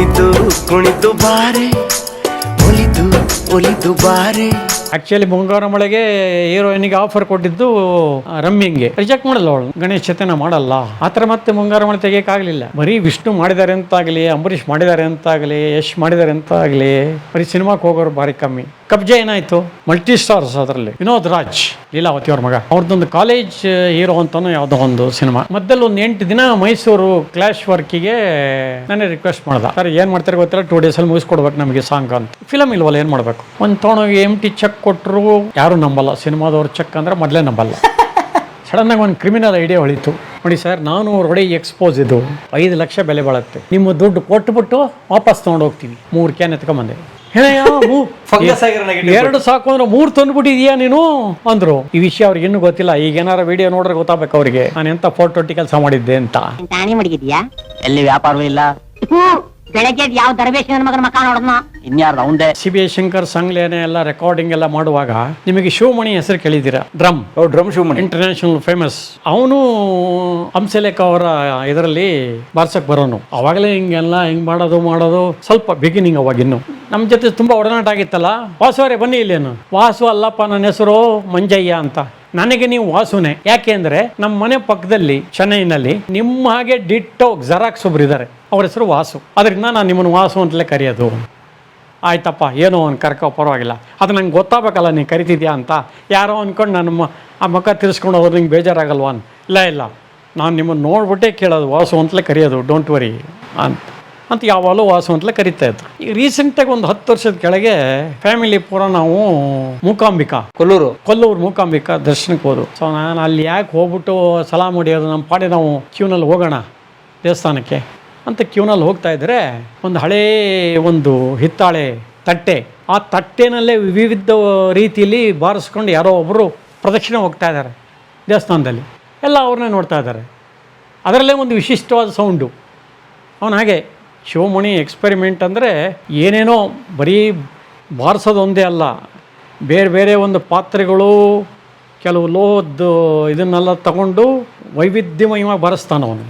ಕುಣಿತು ಕುಣಿತು ಬಾರೆ ಒಲಿದು ಒಲಿದು ಬಾರೆ. ಆಕ್ಚುಲಿ ಮುಂಗಾರು ಮಳೆಗೆ ಹೀರೋಯಿನ್ಗೆ ಆಫರ್ ಕೊಟ್ಟಿದ್ದು ರಮ್ಯಂಗೆ ರಿಜೆಕ್ಟ್ ಮಾಡಲ್ಲ ಅವಳು. ಗಣೇಶ್ ಜೊತೆನ ಮಾಡಲ್ಲ ಆತರ ಮತ್ತೆ ಮುಂಗಾರು ಮಳೆ ತೆಗಿಯಕ್ಕಾಗಲಿಲ್ಲ. ಬರೀ ವಿಷ್ಣು ಮಾಡಿದ್ದಾರೆ ಅಂತಾಗಲಿ, ಅಂಬರೀಷ್ ಮಾಡಿದ್ದಾರೆ ಅಂತಾಗಲಿ, ಯಶ್ ಮಾಡಿದ್ದಾರೆ ಅಂತಾಗಲಿ, ಬರೀ ಸಿನಿಮಾಕ್ಕೆ ಹೋಗೋರು ಭಾರಿ ಕಮ್ಮಿ. ಕಬ್ಜೆ ಏನಾಯ್ತು, ಮಲ್ಟಿ ಸ್ಟಾರ್ಸ್ ಅದರಲ್ಲಿ ವಿನೋದ್ ರಾಜ್, ಲೀಲಾವತಿ ಅವ್ರ ಮಗ, ಅವ್ರದ್ದೊಂದು ಕಾಲೇಜ್ ಹೀರೋ ಅಂತಾನು ಯಾವುದೋ ಒಂದು ಸಿನಿಮಾ. ಮಧ್ಯದಲ್ಲಿ ಒಂದು 8 ದಿನ ಮೈಸೂರು ಕ್ಲಾಶ್ ವರ್ಕಿಗೆ ನಾನೇ ರಿಕ್ವೆಸ್ಟ್ ಮಾಡ್ದೆ, ಸರ್ ಏನ್ ಮಾಡ್ತಾರೆ ಗೊತ್ತಿಲ್ಲ, 2 days ಅಲ್ಲಿ ಮುಗಿಸ್ಕೊಡ್ಬೇಕು ನಮಗೆ ಸಾಂಗ್ ಅಂತ. ಫಿಲಮ್ ಇಲ್ವಲ್ಲ, ಏನ್ ಮಾಡ್ಬೇಕು. ಒಂದು ತೊಗೊಂಡೋಗಿ ಎಂಟಿ ಚೆಕ್ ಕೊಟ್ಟರು, ಯಾರು ನಂಬಲ್ಲ. ಸಿನಿಮಾದವ್ರ ಚೆಕ್ ಅಂದ್ರೆ ಮೊದಲೇ ನಂಬಲ್ಲ. ಸಡನ್ ಆಗಿ ಒಂದು ಕ್ರಿಮಿನಲ್ ಐಡಿಯಾ ಹೊಳಿತು. ನೋಡಿ ಸರ್, ನಾನು ಹೊರಗಡೆ ಎಕ್ಸ್ಪೋಸ್ ಇದು 5 ಲಕ್ಷ ಬೆಲೆ ಬಾಳುತ್ತೆ, ನಿಮ್ಮ ದುಡ್ಡು ಕೊಟ್ಬಿಟ್ಟು ವಾಪಸ್ ತೊಗೊಂಡು ಹೋಗ್ತೀವಿ. 3 ಕ್ಯಾನ್ ಎತ್ಕೊಂಬಂದೆ. 2 ಸಾಕು ಅಂದ್ರೆ 3 ತಂದ್ಬಿಟ್ಟಿದ್ಯಾ ನೀನು ಅಂದ್ರು. ಈ ವಿಷಯ ಅವ್ರಿಗೆ ಇನ್ನೂ ಗೊತ್ತಿಲ್ಲ. ಈಗ ಏನಾರ ವಿಡಿಯೋ ನೋಡ್ರೆ ಗೊತ್ತಾಗಬೇಕು ಅವ್ರಿಗೆ ನಾನು ಎಂತ ಫೋಟೋಟಿ ಕೆಲಸ ಮಾಡಿದ್ದೆ ಅಂತ. ಎಲ್ಲಿ ವ್ಯಾಪಾರವೂ ಇಲ್ಲ. ಬೆಳಗ್ಗೆ ಯಾವ ದರ್ವೇಶನ ಮಗನ ಮಕ್ಕ ನೋಡೋಣ, ಇನ್ಯಾರು ಅವಂದೇ. CBI ಶಂಕರ್ ಸಂಗ್ಲೇನೆ ಎಲ್ಲ ರೆಕಾರ್ಡಿಂಗ್ ಎಲ್ಲ ಮಾಡುವಾಗ ನಿಮಗೆ ಶಿವಮಣಿ ಹೆಸರು ಕೇಳಿದ್ದೀರಾ? Drum Sivamani international famous. ಅವನು ಹಂಸಲೇಖ ಅವರ ಇದರಲ್ಲಿ ಬಾರ್ಸಕ್ ಬರೋನು. ಅವಾಗಲೇ ಹಿಂಗೆಲ್ಲ ಹಿಂಗ್ ಮಾಡೋದು ಸ್ವಲ್ಪ ಬಿಗಿನಿಂಗ್. ಅವಾಗಿನ್ನು ನಮ್ಮ ಜೊತೆ ತುಂಬಾ ಒಡನಾಟ ಆಗಿತ್ತಲ್ಲ. ವಾಸುವರೇ ಬನ್ನಿ ಇಲ್ಲೇನು. ವಾಸು ಅಲ್ಲಪ್ಪ, ನನ್ನ ಹೆಸರು ಮಂಜಯ್ಯ ಅಂತ. ನನಗೆ ನೀವು ವಾಸುನೆ. ಯಾಕೆ ಅಂದ್ರೆ ನಮ್ಮ ಮನೆ ಪಕ್ಕದಲ್ಲಿ ಚೆನ್ನೈನಲ್ಲಿ ನಿಮ್ಮ ಹಾಗೆ ಡಿಟ್ಟೋ ಜೆರಾಕ್ಸ್ ಒಬ್ರು ಇದ್ದಾರೆ, ಅವ್ರ ಹೆಸರು ವಾಸು. ಅದರಿಂದ ನಾನು ನಿಮ್ಮನ್ನು ವಾಸು ಅಂತಲೇ ಕರೆಯೋದು. ಆಯ್ತಪ್ಪ, ಏನೋ ಒಂದು ಕರ್ಕೋ, ಪರವಾಗಿಲ್ಲ. ಅದು ನಂಗೆ ಗೊತ್ತಾಗಬೇಕಲ್ಲ ನೀನು ಕರಿತಿದ್ಯಾ ಅಂತ. ಯಾರೋ ಅಂದ್ಕೊಂಡು ನಾನು ಆ ಮುಖ ತಿರ್ಸ್ಕೊಂಡು ಹೋದ್ರೆ ನಿಂಗೆ ಬೇಜಾರಾಗಲ್ವಾ? ಇಲ್ಲ, ನಾನು ನಿಮ್ಮನ್ನು ನೋಡ್ಬಿಟ್ಟೇ ಕೇಳೋದು, ವಾಸು ಅಂತಲೇ ಕರೆಯೋದು, ಡೋಂಟ್ ವರಿ ಅಂತ ಯಾವಾಗಲೂ ವಾಸು ಅಂತಲೇ ಕರಿತಾ ಇದ್ರು. ಈಗ ರೀಸೆಂಟಾಗಿ ಒಂದು 10 ವರ್ಷದ ಕೆಳಗೆ ಫ್ಯಾಮಿಲಿ ಪೂರ ನಾವು ಮೂಕಾಂಬಿಕಾ, ಕೊಲ್ಲೂರು ಮೂಕಾಂಬಿಕಾ ದರ್ಶನಕ್ಕೆ ಹೋದು. ಸೊ ನಾನು ಅಲ್ಲಿ ಯಾಕೆ ಹೋಗ್ಬಿಟ್ಟು ಸಲಾಮ್ ಹೊಡಿಯೋದು, ನಮ್ಮ ಪಾಡಿ ನಾವು ಕ್ಯೂನಲ್ಲಿ ಹೋಗೋಣ ದೇವಸ್ಥಾನಕ್ಕೆ ಅಂತ ಕ್ಯೂನಲ್ಲಿ ಹೋಗ್ತಾ ಇದ್ದರೆ ಒಂದು ಹಳೇ ಒಂದು ಹಿತ್ತಾಳೆ ತಟ್ಟೆ, ಆ ತಟ್ಟೆನಲ್ಲೇ ವಿವಿಧ ರೀತಿಯಲ್ಲಿ ಬಾರಿಸ್ಕೊಂಡು ಯಾರೋ ಒಬ್ಬರು ಪ್ರದಕ್ಷಿಣೆ ಹೋಗ್ತಾ ಇದ್ದಾರೆ ದೇವಸ್ಥಾನದಲ್ಲಿ. ಎಲ್ಲ ಅವ್ರನ್ನೇ ನೋಡ್ತಾ ಇದ್ದಾರೆ. ಅದರಲ್ಲೇ ಒಂದು ವಿಶಿಷ್ಟವಾದ ಸೌಂಡು. ಅವನು ಹಾಗೆ ಶಿವಮಣಿ ಎಕ್ಸ್ಪೆರಿಮೆಂಟ್ ಅಂದರೆ ಏನೇನೋ ಬರೀ ಬಾರಿಸೋದೊಂದೇ ಅಲ್ಲ, ಬೇರೆ ಬೇರೆ ಒಂದು ಪಾತ್ರೆಗಳು, ಕೆಲವು ಲೋಹದ್ದು ಇದನ್ನೆಲ್ಲ ತಗೊಂಡು ವೈವಿಧ್ಯಮಯವಾಗಿ ಬಾರಿಸ್ತಾನೆ ಅವನು.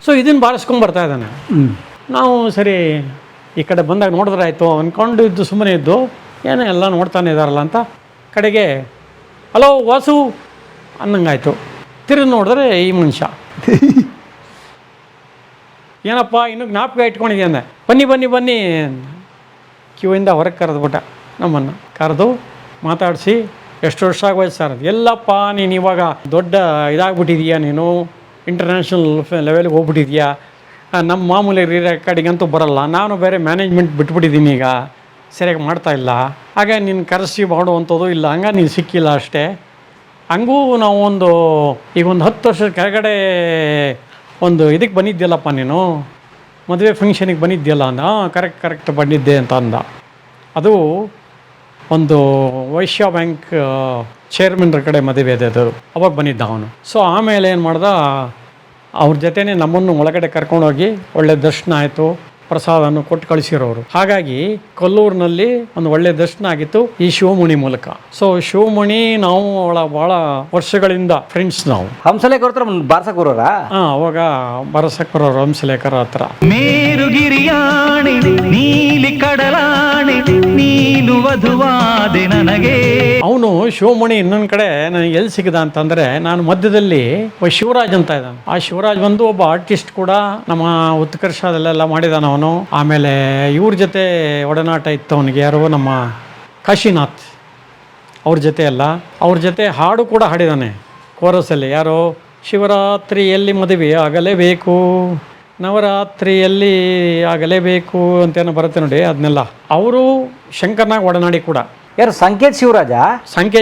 ಸೊ ಇದನ್ನು ಬಾರಿಸ್ಕೊಂಡು ಬರ್ತಾ ಇದ್ದಾನೆ. ನಾವು ಸರಿ ಈ ಕಡೆ ಬಂದಾಗ ನೋಡಿದ್ರೆ ಆಯಿತು ಅಂದ್ಕೊಂಡು ಇದ್ದು ಸುಮ್ಮನೆ ಇದ್ದು, ಏನೋ ಎಲ್ಲ ನೋಡ್ತಾನೆ ಇದ್ದಾರಲ್ಲ ಅಂತ ಕಡೆಗೆ ಹಲೋ ವಾಸು ಅನ್ನಂಗಾಯ್ತು. ತಿರುಗಿ ನೋಡಿದ್ರೆ ಈ ಮನುಷ್ಯ ಏನಪ್ಪ ಇನ್ನೂ ಜ್ಞಾಪಕ ಇಟ್ಕೊಂಡಿದ್ದೆ ಅಂದೆ. ಬನ್ನಿ ಕ್ಯೂಯಿಂದ ಹೊರಗೆ ಕರೆದ್ಬಿಟ್ಟ. ನಮ್ಮನ್ನು ಕರೆದು ಮಾತಾಡಿಸಿ, ಎಷ್ಟು ವರ್ಷ ಆಗೋಯ್ತು ಸರ್? ಎಲ್ಲಪ್ಪ ನೀನು ಇವಾಗ ದೊಡ್ಡ ಇದಾಗ್ಬಿಟ್ಟಿದೀಯಾ, ನೀನು ಇಂಟರ್ನ್ಯಾಷನಲ್ ಲೆವೆಲ್ಗೆ ಹೋಗ್ಬಿಟ್ಟಿದ್ಯಾ, ನಮ್ಮ ಮಾಮೂಲಿ ರೆಕಾರ್ಡಿಂಗ್ ಅಂತೂ ಬರಲ್ಲ, ನಾನು ಬೇರೆ ಮ್ಯಾನೇಜ್ಮೆಂಟ್ ಬಿಟ್ಬಿಟ್ಟಿದ್ದೀನಿ, ಈಗ ಸರಿಯಾಗಿ ಮಾಡ್ತಾಯಿಲ್ಲ, ಹಾಗೆ ನೀನು ಕರೆಸಿ ಮಾಡುವಂಥದ್ದು ಇಲ್ಲ, ಹಂಗೆ ನೀನು ಸಿಕ್ಕಿಲ್ಲ ಅಷ್ಟೇ. ಹಂಗೂ ನಾವು ಈಗ ಒಂದು 10 ವರ್ಷದ ಕೆಳಗಡೆ ಒಂದು ಇದಕ್ಕೆ ಬಂದಿದ್ಯಲ್ಲಪ್ಪ ನೀನು, ಮದುವೆ ಫಂಕ್ಷನಿಗೆ ಬಂದಿದ್ಯಲ್ಲ ಅಂದ. ಕರೆಕ್ಟ್ ಬಂದಿದ್ದೆ ಅಂತ ಅಂದ. ಅದು ಒಂದು ವೈಶ್ಯ ಬ್ಯಾಂಕ್ ಚೇರ್ಮನ್ರ ಕಡೆ ಮದುವೆ ಇದೆ, ಅದು ಅವಾಗ ಬಂದಿದ್ದ ಅವನು. ಸೊ ಆಮೇಲೆ ಏನು ಮಾಡ್ದ, ಅವ್ರ ಜೊತೆನೇ ನಮ್ಮನ್ನು ಒಳಗಡೆ ಕರ್ಕೊಂಡೋಗಿ ಒಳ್ಳೆ ದರ್ಶನ ಆಯಿತು, ಪ್ರಸಾದವನ್ನು ಕೊಟ್ಟು ಕಳಿಸಿರೋರು. ಹಾಗಾಗಿ ಕೊಲ್ಲೂರಿನಲ್ಲಿ ಒಂದು ಒಳ್ಳೆ ದರ್ಶನ ಆಗಿತ್ತು ಈ ಶಿವಮಣಿ ಮೂಲಕ. ಸೊ ಶಿವಮಣಿ ನಾವು ಭಾಳ ವರ್ಷಗಳಿಂದ ಫ್ರೆಂಡ್ಸ್ ನಾವು. ಹಂಸಲೇಖ ಹತ್ರ ಬಾರ್ಸಕ್ ಬರೋರಾ? ಅವಾಗ ಬಾರ್ಸಕ್ ಬರೋರು ಹಂಸಲೇಖರ ಹತ್ರ. ಮೇರುಗಿರಿಯಾಣಿ ನೀಲಿ ಕಡಲಾಣಿ ನೀನು ವಧುವಾದೆ ನನಗೆ. ಅವನು ಶಿವಮಣಿ ಇನ್ನೊಂದು ಕಡೆ ನನಗೆ ಎಲ್ಲಿ ಸಿಗದ ಅಂತಂದ್ರೆ, ನಾನು ಮಧ್ಯದಲ್ಲಿ ಶಿವರಾಜ್ ಅಂತ ಇದ್ದಾನೆ. ಆ ಶಿವರಾಜ್ ಒಬ್ಬ ಆರ್ಟಿಸ್ಟ್ ಕೂಡ, ನಮ್ಮ ಉತ್ಕರ್ಷದಲ್ಲೆಲ್ಲ ಮಾಡಿದಾನ ಅವನು. ಆಮೇಲೆ ಇವ್ರ ಜೊತೆ ಒಡನಾಟ ಇತ್ತು ಅವನಿಗೆ, ಯಾರೋ ನಮ್ಮ ಕಾಶಿನಾಥ್ ಅವ್ರ ಜೊತೆ ಎಲ್ಲ, ಅವ್ರ ಜೊತೆ ಹಾಡು ಕೂಡ ಹಾಡಿದಾನೆ ಕೋರಸಲ್ಲಿ. ಯಾರೋ ಶಿವರಾತ್ರಿಯಲ್ಲಿ ಮದುವೆ ಆಗಲೇಬೇಕು, ನವರಾತ್ರಿಯಲ್ಲಿ ಆಗಲೇಬೇಕು ಅಂತೇನೋ ಬರುತ್ತೆ ನೋಡಿ, ಅದನ್ನೆಲ್ಲ. ಅವರು ಶಂಕರ್ನಾಗ ಒಡನಾಡಿ ಕೂಡ. ಯಾರು? ಸಂಕೇತ್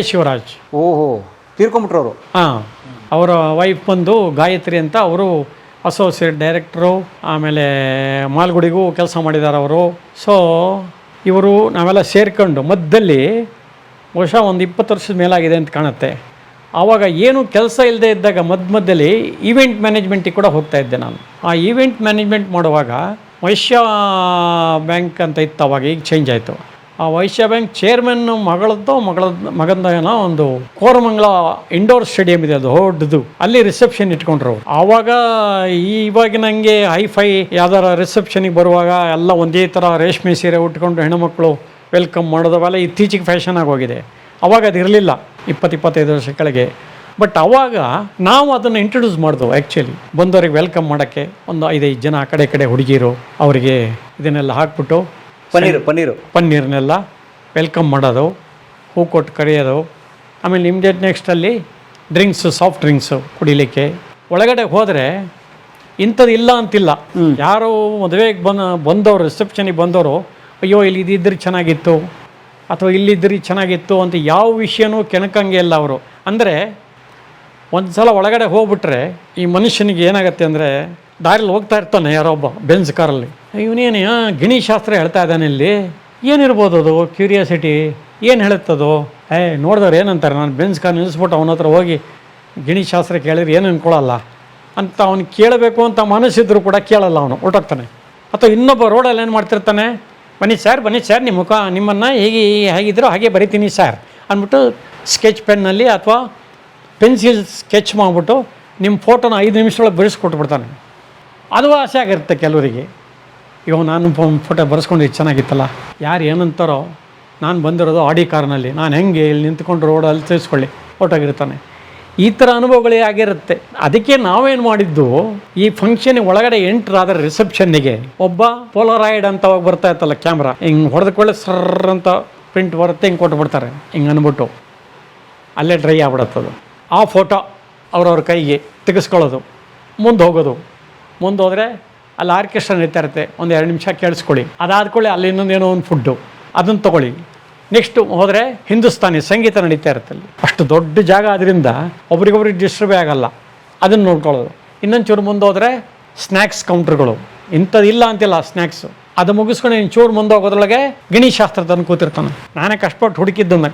ಶಿವರಾಜ್. ಓಹೋ, ತೀರ್ಕೊಂಬಿಟ್ರವರು. ಅವರ ವೈಫ್ ಬಂದು ಗಾಯತ್ರಿ ಅಂತ, ಅವರು ಅಸೋಸಿಯೇಟ್ ಡೈರೆಕ್ಟ್ರು. ಆಮೇಲೆ ಮಾಲ್ಗುಡಿಗೂ ಕೆಲಸ ಮಾಡಿದ್ದಾರೆ ಅವರು. ಸೊ ಇವರು ನಾವೆಲ್ಲ ಸೇರ್ಕೊಂಡು ಮಧ್ಯದಲ್ಲಿ ಬಹುಶಃ ಒಂದು 20 ವರ್ಷದ ಮೇಲಾಗಿದೆ ಅಂತ ಕಾಣುತ್ತೆ. ಆವಾಗ ಏನು ಕೆಲಸ ಇಲ್ಲದೆ ಇದ್ದಾಗ ಮಧ್ಯದಲ್ಲಿ ಈವೆಂಟ್ ಮ್ಯಾನೇಜ್ಮೆಂಟಿಗೆ ಕೂಡ ಹೋಗ್ತಾ ಇದ್ದೆ ನಾನು. ಆ ಈವೆಂಟ್ ಮ್ಯಾನೇಜ್ಮೆಂಟ್ ಮಾಡುವಾಗ ವೈಶ್ಯ ಬ್ಯಾಂಕ್ ಅಂತ ಇತ್ತು ಅವಾಗ, ಈಗ ಚೇಂಜ್ ಆಯಿತು. ಆ ವೈಶ್ಯ ಬ್ಯಾಂಕ್ ಚೇರ್ಮನ್ ಮಗಂದನ ಒಂದು ಕೋರಮಂಗಲ ಇಂಡೋರ್ ಸ್ಟೇಡಿಯಂ ಇದೆ, ಅದು ದೊಡ್ಡದು, ಅಲ್ಲಿ ರಿಸೆಪ್ಷನ್ ಇಟ್ಕೊಂಡ್ರು. ಆವಾಗ ಇವಾಗ ನಂಗೆ ಹೈಫೈ ಯಾವ್ದಾರ ರಿಸೆಪ್ಷನಿಗೆ ಬರುವಾಗ ಎಲ್ಲ ಒಂದೇ ಥರ ರೇಷ್ಮೆ ಸೀರೆ ಉಟ್ಕೊಂಡು ಹೆಣ್ಣುಮಕ್ಕಳು ವೆಲ್ಕಮ್ ಮಾಡೋದವೆಲ್ಲ ಇತ್ತೀಚೆಗೆ ಫ್ಯಾಷನ್ ಆಗೋಗಿದೆ. ಅವಾಗ ಅದು ಇರಲಿಲ್ಲ 20-25 ವರ್ಷ ಕೆಳಗೆ. ಬಟ್ ಅವಾಗ ನಾವು ಅದನ್ನು ಇಂಟ್ರೊಡ್ಯೂಸ್ ಮಾಡಿದ್ವು. ಆ್ಯಕ್ಚುಲಿ ಬಂದವರಿಗೆ ವೆಲ್ಕಮ್ ಮಾಡೋಕ್ಕೆ ಒಂದು 5-5 ಜನ ಆ ಕಡೆ ಹುಡುಗಿರು ಅವರಿಗೆ ಇದನ್ನೆಲ್ಲ ಹಾಕ್ಬಿಟ್ಟು ಪನ್ನೀರ್ನೆಲ್ಲ ವೆಲ್ಕಮ್ ಮಾಡೋದು, ಹೂ ಕೊಟ್ಟು ಕರೆಯೋದು. ಆಮೇಲೆ ಇಮ್ಡಿಯೇಟ್ ನೆಕ್ಸ್ಟಲ್ಲಿ ಡ್ರಿಂಕ್ಸು, ಸಾಫ್ಟ್ ಡ್ರಿಂಕ್ಸು ಕುಡಿಲಿಕ್ಕೆ. ಒಳಗಡೆ ಹೋದರೆ ಇಂಥದ್ದು ಇಲ್ಲ ಅಂತಿಲ್ಲ. ಯಾರೋ ಮದುವೆಗೆ ಬಂದವರು ರಿಸೆಪ್ಷನಿಗೆ ಬಂದವರು ಅಯ್ಯೋ ಇಲ್ಲಿ ಇದಿದ್ರೆ ಚೆನ್ನಾಗಿತ್ತು ಅಥವಾ ಇಲ್ಲಿದ್ದರೆ ಚೆನ್ನಾಗಿತ್ತು ಅಂತ ಯಾವ ವಿಷಯನೂ ಕೆಣಕಂಗೆ ಇಲ್ಲ ಅವರು. ಅಂದರೆ ಒಂದು ಸಲ ಒಳಗಡೆ ಹೋಗ್ಬಿಟ್ರೆ ಈ ಮನುಷ್ಯನಿಗೆ ಏನಾಗುತ್ತೆ ಅಂದರೆ, ದಾರಿಲಿ ಹೋಗ್ತಾ ಇರ್ತಾನೆ ಯಾರೋ ಒಬ್ಬ ಬೆಂಜ್ ಕಾರಲ್ಲಿ, ಇವನೇನು ಗಿಣಿಶಾಸ್ತ್ರ ಹೇಳ್ತಾ ಇದ್ದಾನೆ, ಇಲ್ಲಿ ಏನಿರ್ಬೋದು ಅದು ಕ್ಯೂರಿಯಾಸಿಟಿ, ಏನು ಹೇಳುತ್ತದು, ನೋಡಿದವ್ರು ಏನಂತಾರೆ, ನಾನು ಬೆಂಜ್ ಕಾರ್ ನಿಲ್ಲಿಸ್ಬಿಟ್ಟು ಅವನ ಹತ್ರ ಹೋಗಿ ಗಿಣಿಶಾಸ್ತ್ರ ಕೇಳಿದ್ರೆ ಏನು ಅನ್ಕೊಳ್ಳಲ್ಲ ಅಂತ ಅವ್ನು ಕೇಳಬೇಕು ಅಂತ ಮನಸ್ಸಿದ್ರು ಕೂಡ ಕೇಳಲ್ಲ, ಅವನು ಹೊರಟೋಗ್ತಾನೆ. ಅಥವಾ ಇನ್ನೊಬ್ಬ ರೋಡಲ್ಲಿ ಏನು ಮಾಡ್ತಿರ್ತಾನೆ, ಬನ್ನಿ ಸರ್ ನಿಮ್ಮನ್ನು ಹೇಗಿದ್ರೋ ಹಾಗೆ ಬರಿತೀನಿ ಸರ್ ಅಂದ್ಬಿಟ್ಟು ಸ್ಕೆಚ್ ಪೆನ್ನಲ್ಲಿ ಅಥವಾ ಪೆನ್ಸಿಲ್ ಸ್ಕೆಚ್ ಮಾಡಿಬಿಟ್ಟು ನಿಮ್ಮ ಫೋಟೋನ 5 ನಿಮಿಷದೊಳಗೆ ಬರೆಸ್ಕೊಟ್ಬಿಡ್ತಾನೆ. ಅದು ಆಸೆ ಆಗಿರುತ್ತೆ ಕೆಲವರಿಗೆ. ಇವಾಗ ನಾನು ಫೋಟೋ ಬರೆಸ್ಕೊಂಡು ಚೆನ್ನಾಗಿತ್ತಲ್ಲ, ಯಾರು ಏನಂತಾರೋ, ನಾನು ಬಂದಿರೋದು ಆಡಿ ಕಾರ್ನಲ್ಲಿ, ನಾನು ಹೆಂಗೆ ಇಲ್ಲಿ ನಿಂತ್ಕೊಂಡು ರೋಡಲ್ಲಿ ತಿಳಿಸ್ಕೊಳ್ಳಿ ಫೋಟೋಗಿರ್ತಾನೆ. ಈ ಥರ ಅನುಭವಗಳೇ ಆಗಿರುತ್ತೆ. ಅದಕ್ಕೆ ನಾವೇನು ಮಾಡಿದ್ದು, ಈ ಫಂಕ್ಷನ್ ಒಳಗಡೆ ಎಂಟ್ರಾದರೆ ರಿಸೆಪ್ಷನ್ನಿಗೆ ಒಬ್ಬ ಪೋಲರಾಯ್ಡ್ ಅಂತ ಹೋಗಿ ಬರ್ತಾ ಇತ್ತಲ್ಲ ಕ್ಯಾಮ್ರಾ, ಹಿಂಗೆ ಹೊಡೆದುಕೊಳ್ಳೆ ಸರ್ರ್ ಅಂತ ಪ್ರಿಂಟ್ ಬರುತ್ತೆ, ಹಿಂಗೆ ಕೊಟ್ಬಿಡ್ತಾರೆ, ಹಿಂಗೆ ಅಂದ್ಬಿಟ್ಟು ಅಲ್ಲೇ ಡ್ರೈ ಆಗ್ಬಿಡುತ್ತದು. ಆ ಫೋಟೋ ಅವ್ರವ್ರ ಕೈಗೆ ತೆಗೆಸ್ಕೊಳ್ಳೋದು, ಮುಂದೆ ಹೋದರೆ ಅಲ್ಲಿ ಆರ್ಕೆಸ್ಟ್ರಾ ನಡೀತಾ ಇರುತ್ತೆ, ಒಂದು 2 ನಿಮಿಷ ಕೇಳಿಸ್ಕೊಳ್ಳಿ. ಅದಾದ್ಕೊಳ್ಳಿ ಅಲ್ಲಿ ಇನ್ನೊಂದೇನೋ ಒಂದು ಫುಡ್ಡು, ಅದನ್ನು ತೊಗೊಳ್ಳಿ. ನೆಕ್ಸ್ಟು ಹೋದರೆ ಹಿಂದೂಸ್ತಾನಿ ಸಂಗೀತ ನಡೀತಾ ಇರುತ್ತೆ ಅಲ್ಲಿ. ಅಷ್ಟು ದೊಡ್ಡ ಜಾಗ ಆದ್ದರಿಂದ ಒಬ್ರಿಗೊಬ್ರಿಗೆ ಡಿಸ್ಟರ್ಬೇ ಆಗಲ್ಲ, ಅದನ್ನು ನೋಡ್ಕೊಳ್ಳೋದು. ಇನ್ನೊಂಚೂರು ಮುಂದೆ ಹೋದರೆ ಸ್ನ್ಯಾಕ್ಸ್ ಕೌಂಟ್ರ್ಗಳು, ಇಂಥದ್ದಿಲ್ಲ ಅಂತಿಲ್ಲ ಸ್ನ್ಯಾಕ್ಸು. ಅದು ಮುಗಿಸ್ಕೊಂಡು ಚೂರು ಮುಂದೆ ಹೋಗೋದ್ರೊಳಗೆ ಗಿಣಿಶಾಸ್ತ್ರದನ್ನು ಕೂತಿರ್ತಾನೆ. ನಾನೇ ಕಷ್ಟಪಟ್ಟು ಹುಡುಕಿದ್ದನ್ನು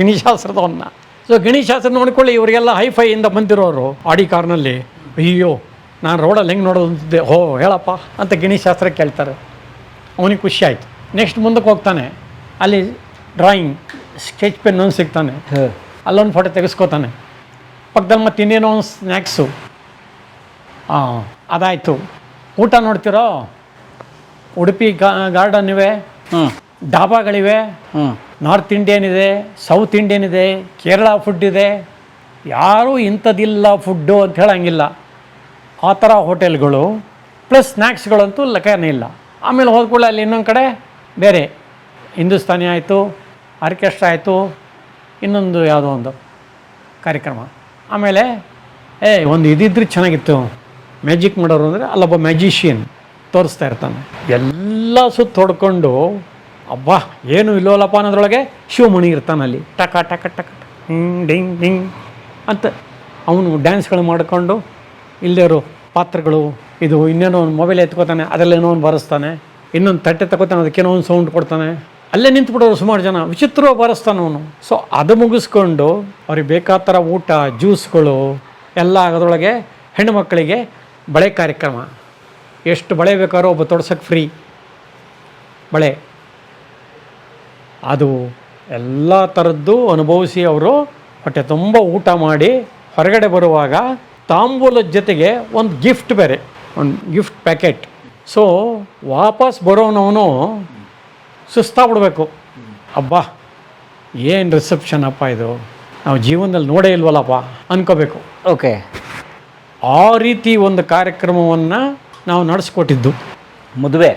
ಗಿಣಿಶಾಸ್ತ್ರದವನ್ನ. ಸೊ ಗಿಣಿಶಾಸ್ತ್ರ ನೋಡ್ಕೊಳ್ಳಿ, ಇವರಿಗೆಲ್ಲ ಹೈಫೈಯಿಂದ ಬಂದಿರೋರು ಆಡಿ ಕಾರ್ನಲ್ಲಿ, ಅಯ್ಯೋ ನಾನು ರೋಡಲ್ಲಿ ಹೆಂಗೆ ನೋಡೋದು ಅಂತಿದ್ದೆ, ಹೇಳಪ್ಪ ಅಂತ ಗಿಣಿಶಾಸ್ತ್ರ ಕೇಳ್ತಾರೆ. ಅವನಿಗೆ ಖುಷಿ ಆಯಿತು. ನೆಕ್ಸ್ಟ್ ಮುಂದಕ್ಕೆ ಹೋಗ್ತಾನೆ, ಅಲ್ಲಿ ಡ್ರಾಯಿಂಗ್ ಸ್ಕೆಚ್ ಪೆನ್ ಒಂದು ಸಿಗ್ತಾನೆ, ಅಲ್ಲೊಂದು ಫೋಟೋ ತೆಗೆಸ್ಕೋತಾನೆ. ಪಕ್ಕದಲ್ಲಿ ಮತ್ತೆ ಇನ್ನೇನೋ ಒಂದು ಸ್ನ್ಯಾಕ್ಸು. ಅದಾಯಿತು. ಊಟ ನೋಡ್ತಿರೋ, ಉಡುಪಿ ಗಾರ್ಡನ್ ಇವೆ, ಡಾಬಾಗಳಿವೆ, ನಾರ್ತ್ ಇಂಡಿಯನ್ ಇದೆ, ಸೌತ್ ಇಂಡಿಯನ್ ಇದೆ, ಕೇರಳ ಫುಡ್ ಇದೆ. ಯಾರೂ ಇಂಥದ್ದಿಲ್ಲ ಫುಡ್ಡು ಅಂತ ಹೇಳಂಗಿಲ್ಲ. ಆ ಥರ ಹೋಟೆಲ್ಗಳು ಪ್ಲಸ್ ಸ್ನ್ಯಾಕ್ಸ್ಗಳಂತೂ ಲೆಕ್ಕನೇ ಇಲ್ಲ. ಆಮೇಲೆ ಹೋದ್ಕೊಳ್ಳಿ ಅಲ್ಲಿ ಇನ್ನೊಂದು ಕಡೆ ಬೇರೆ ಹಿಂದೂಸ್ತಾನಿ ಆಯಿತು, ಆರ್ಕೆಸ್ಟ್ರಾ ಆಯಿತು, ಇನ್ನೊಂದು ಯಾವುದೋ ಒಂದು ಕಾರ್ಯಕ್ರಮ. ಆಮೇಲೆ ಒಂದು ಇದಿದ್ರೆ ಚೆನ್ನಾಗಿತ್ತು, ಮ್ಯಾಜಿಕ್ ಮಾಡೋರು ಅಂದರೆ ಅಲ್ಲೊಬ್ಬ ಮ್ಯಾಜಿಷಿಯನ್ ತೋರಿಸ್ತಾ ಇರ್ತಾನೆ. ಎಲ್ಲ ಸುತ್ತ ಹೊಡ್ಕೊಂಡು ಅಬ್ಬಾ ಏನು ಇಲ್ಲೋಲ್ಲಪ್ಪ ಅನ್ನೋದ್ರೊಳಗೆ ಶಿವಮಣಿ ಇರ್ತಾನೆ ಅಲ್ಲಿ, ಟಕ ಟಕ ಟಕ ಡಿಂಗ್ ಡಿಂಗ್ ಅಂತ ಅವನು ಡ್ಯಾನ್ಸ್ಗಳು ಮಾಡಿಕೊಂಡು ಇಲ್ಲೇರು ಪಾತ್ರಗಳು, ಇದು ಇನ್ನೇನೋ ಒಂದು ಮೊಬೈಲ್ ಎತ್ಕೋತಾನೆ, ಅದರಲ್ಲೇನೋ ಒಂದು ಬರೆಸ್ತಾನೆ, ಇನ್ನೊಂದು ತಟ್ಟೆ ತಗೋತಾನೆ, ಅದಕ್ಕೇನೋ ಒಂದು ಸೌಂಡ್ ಕೊಡ್ತಾನೆ. ಅಲ್ಲೇ ನಿಂತ್ಬಿಡೋರು ಸುಮಾರು ಜನ, ವಿಚಿತ್ರವಾಗಿ ಬರೆಸ್ತಾನೆ ಅವನು. ಸೊ ಅದು ಮುಗಿಸ್ಕೊಂಡು ಅವ್ರಿಗೆ ಬೇಕಾದ ಥರ ಊಟ, ಜ್ಯೂಸ್ಗಳು ಎಲ್ಲ ಆಗೋದ್ರೊಳಗೆ ಹೆಣ್ಣು ಮಕ್ಕಳಿಗೆ ಬಳೆ ಕಾರ್ಯಕ್ರಮ. ಎಷ್ಟು ಬಳೆ ಬೇಕಾದ್ರೂ ಒಬ್ಬ ತೊಡ್ಸೋಕ್ಕೆ ಫ್ರೀ ಬಳೆ. ಅದು ಎಲ್ಲ ಥರದ್ದು ಅನುಭವಿಸಿ ಅವರು ಹೊಟ್ಟೆ ತುಂಬ ಊಟ ಮಾಡಿ ಹೊರಗಡೆ ಬರುವಾಗ ತಾಂಬೂಲದ ಜೊತೆಗೆ ಒಂದು ಗಿಫ್ಟ್ ಬೇರೆ, ಒಂದು ಗಿಫ್ಟ್ ಪ್ಯಾಕೆಟ್. ಸೊ ವಾಪಸ್ ಬರೋನವನು ಸುಸ್ತಾಗ್ಬಿಡ್ಬೇಕು, ಅಬ್ಬಾ ಏನು ರಿಸೆಪ್ಷನ್ ಅಪ್ಪ ಇದು, ನಾವು ಜೀವನದಲ್ಲಿ ನೋಡೇ ಇಲ್ವಲ್ಲಪ್ಪ ಅನ್ಕೋಬೇಕು. ಓಕೆ, ಆ ರೀತಿ ಒಂದು ಕಾರ್ಯಕ್ರಮವನ್ನು ನಾವು ನಡೆಸ್ಕೊಟ್ಟಿದ್ದು. ಮದುವೆ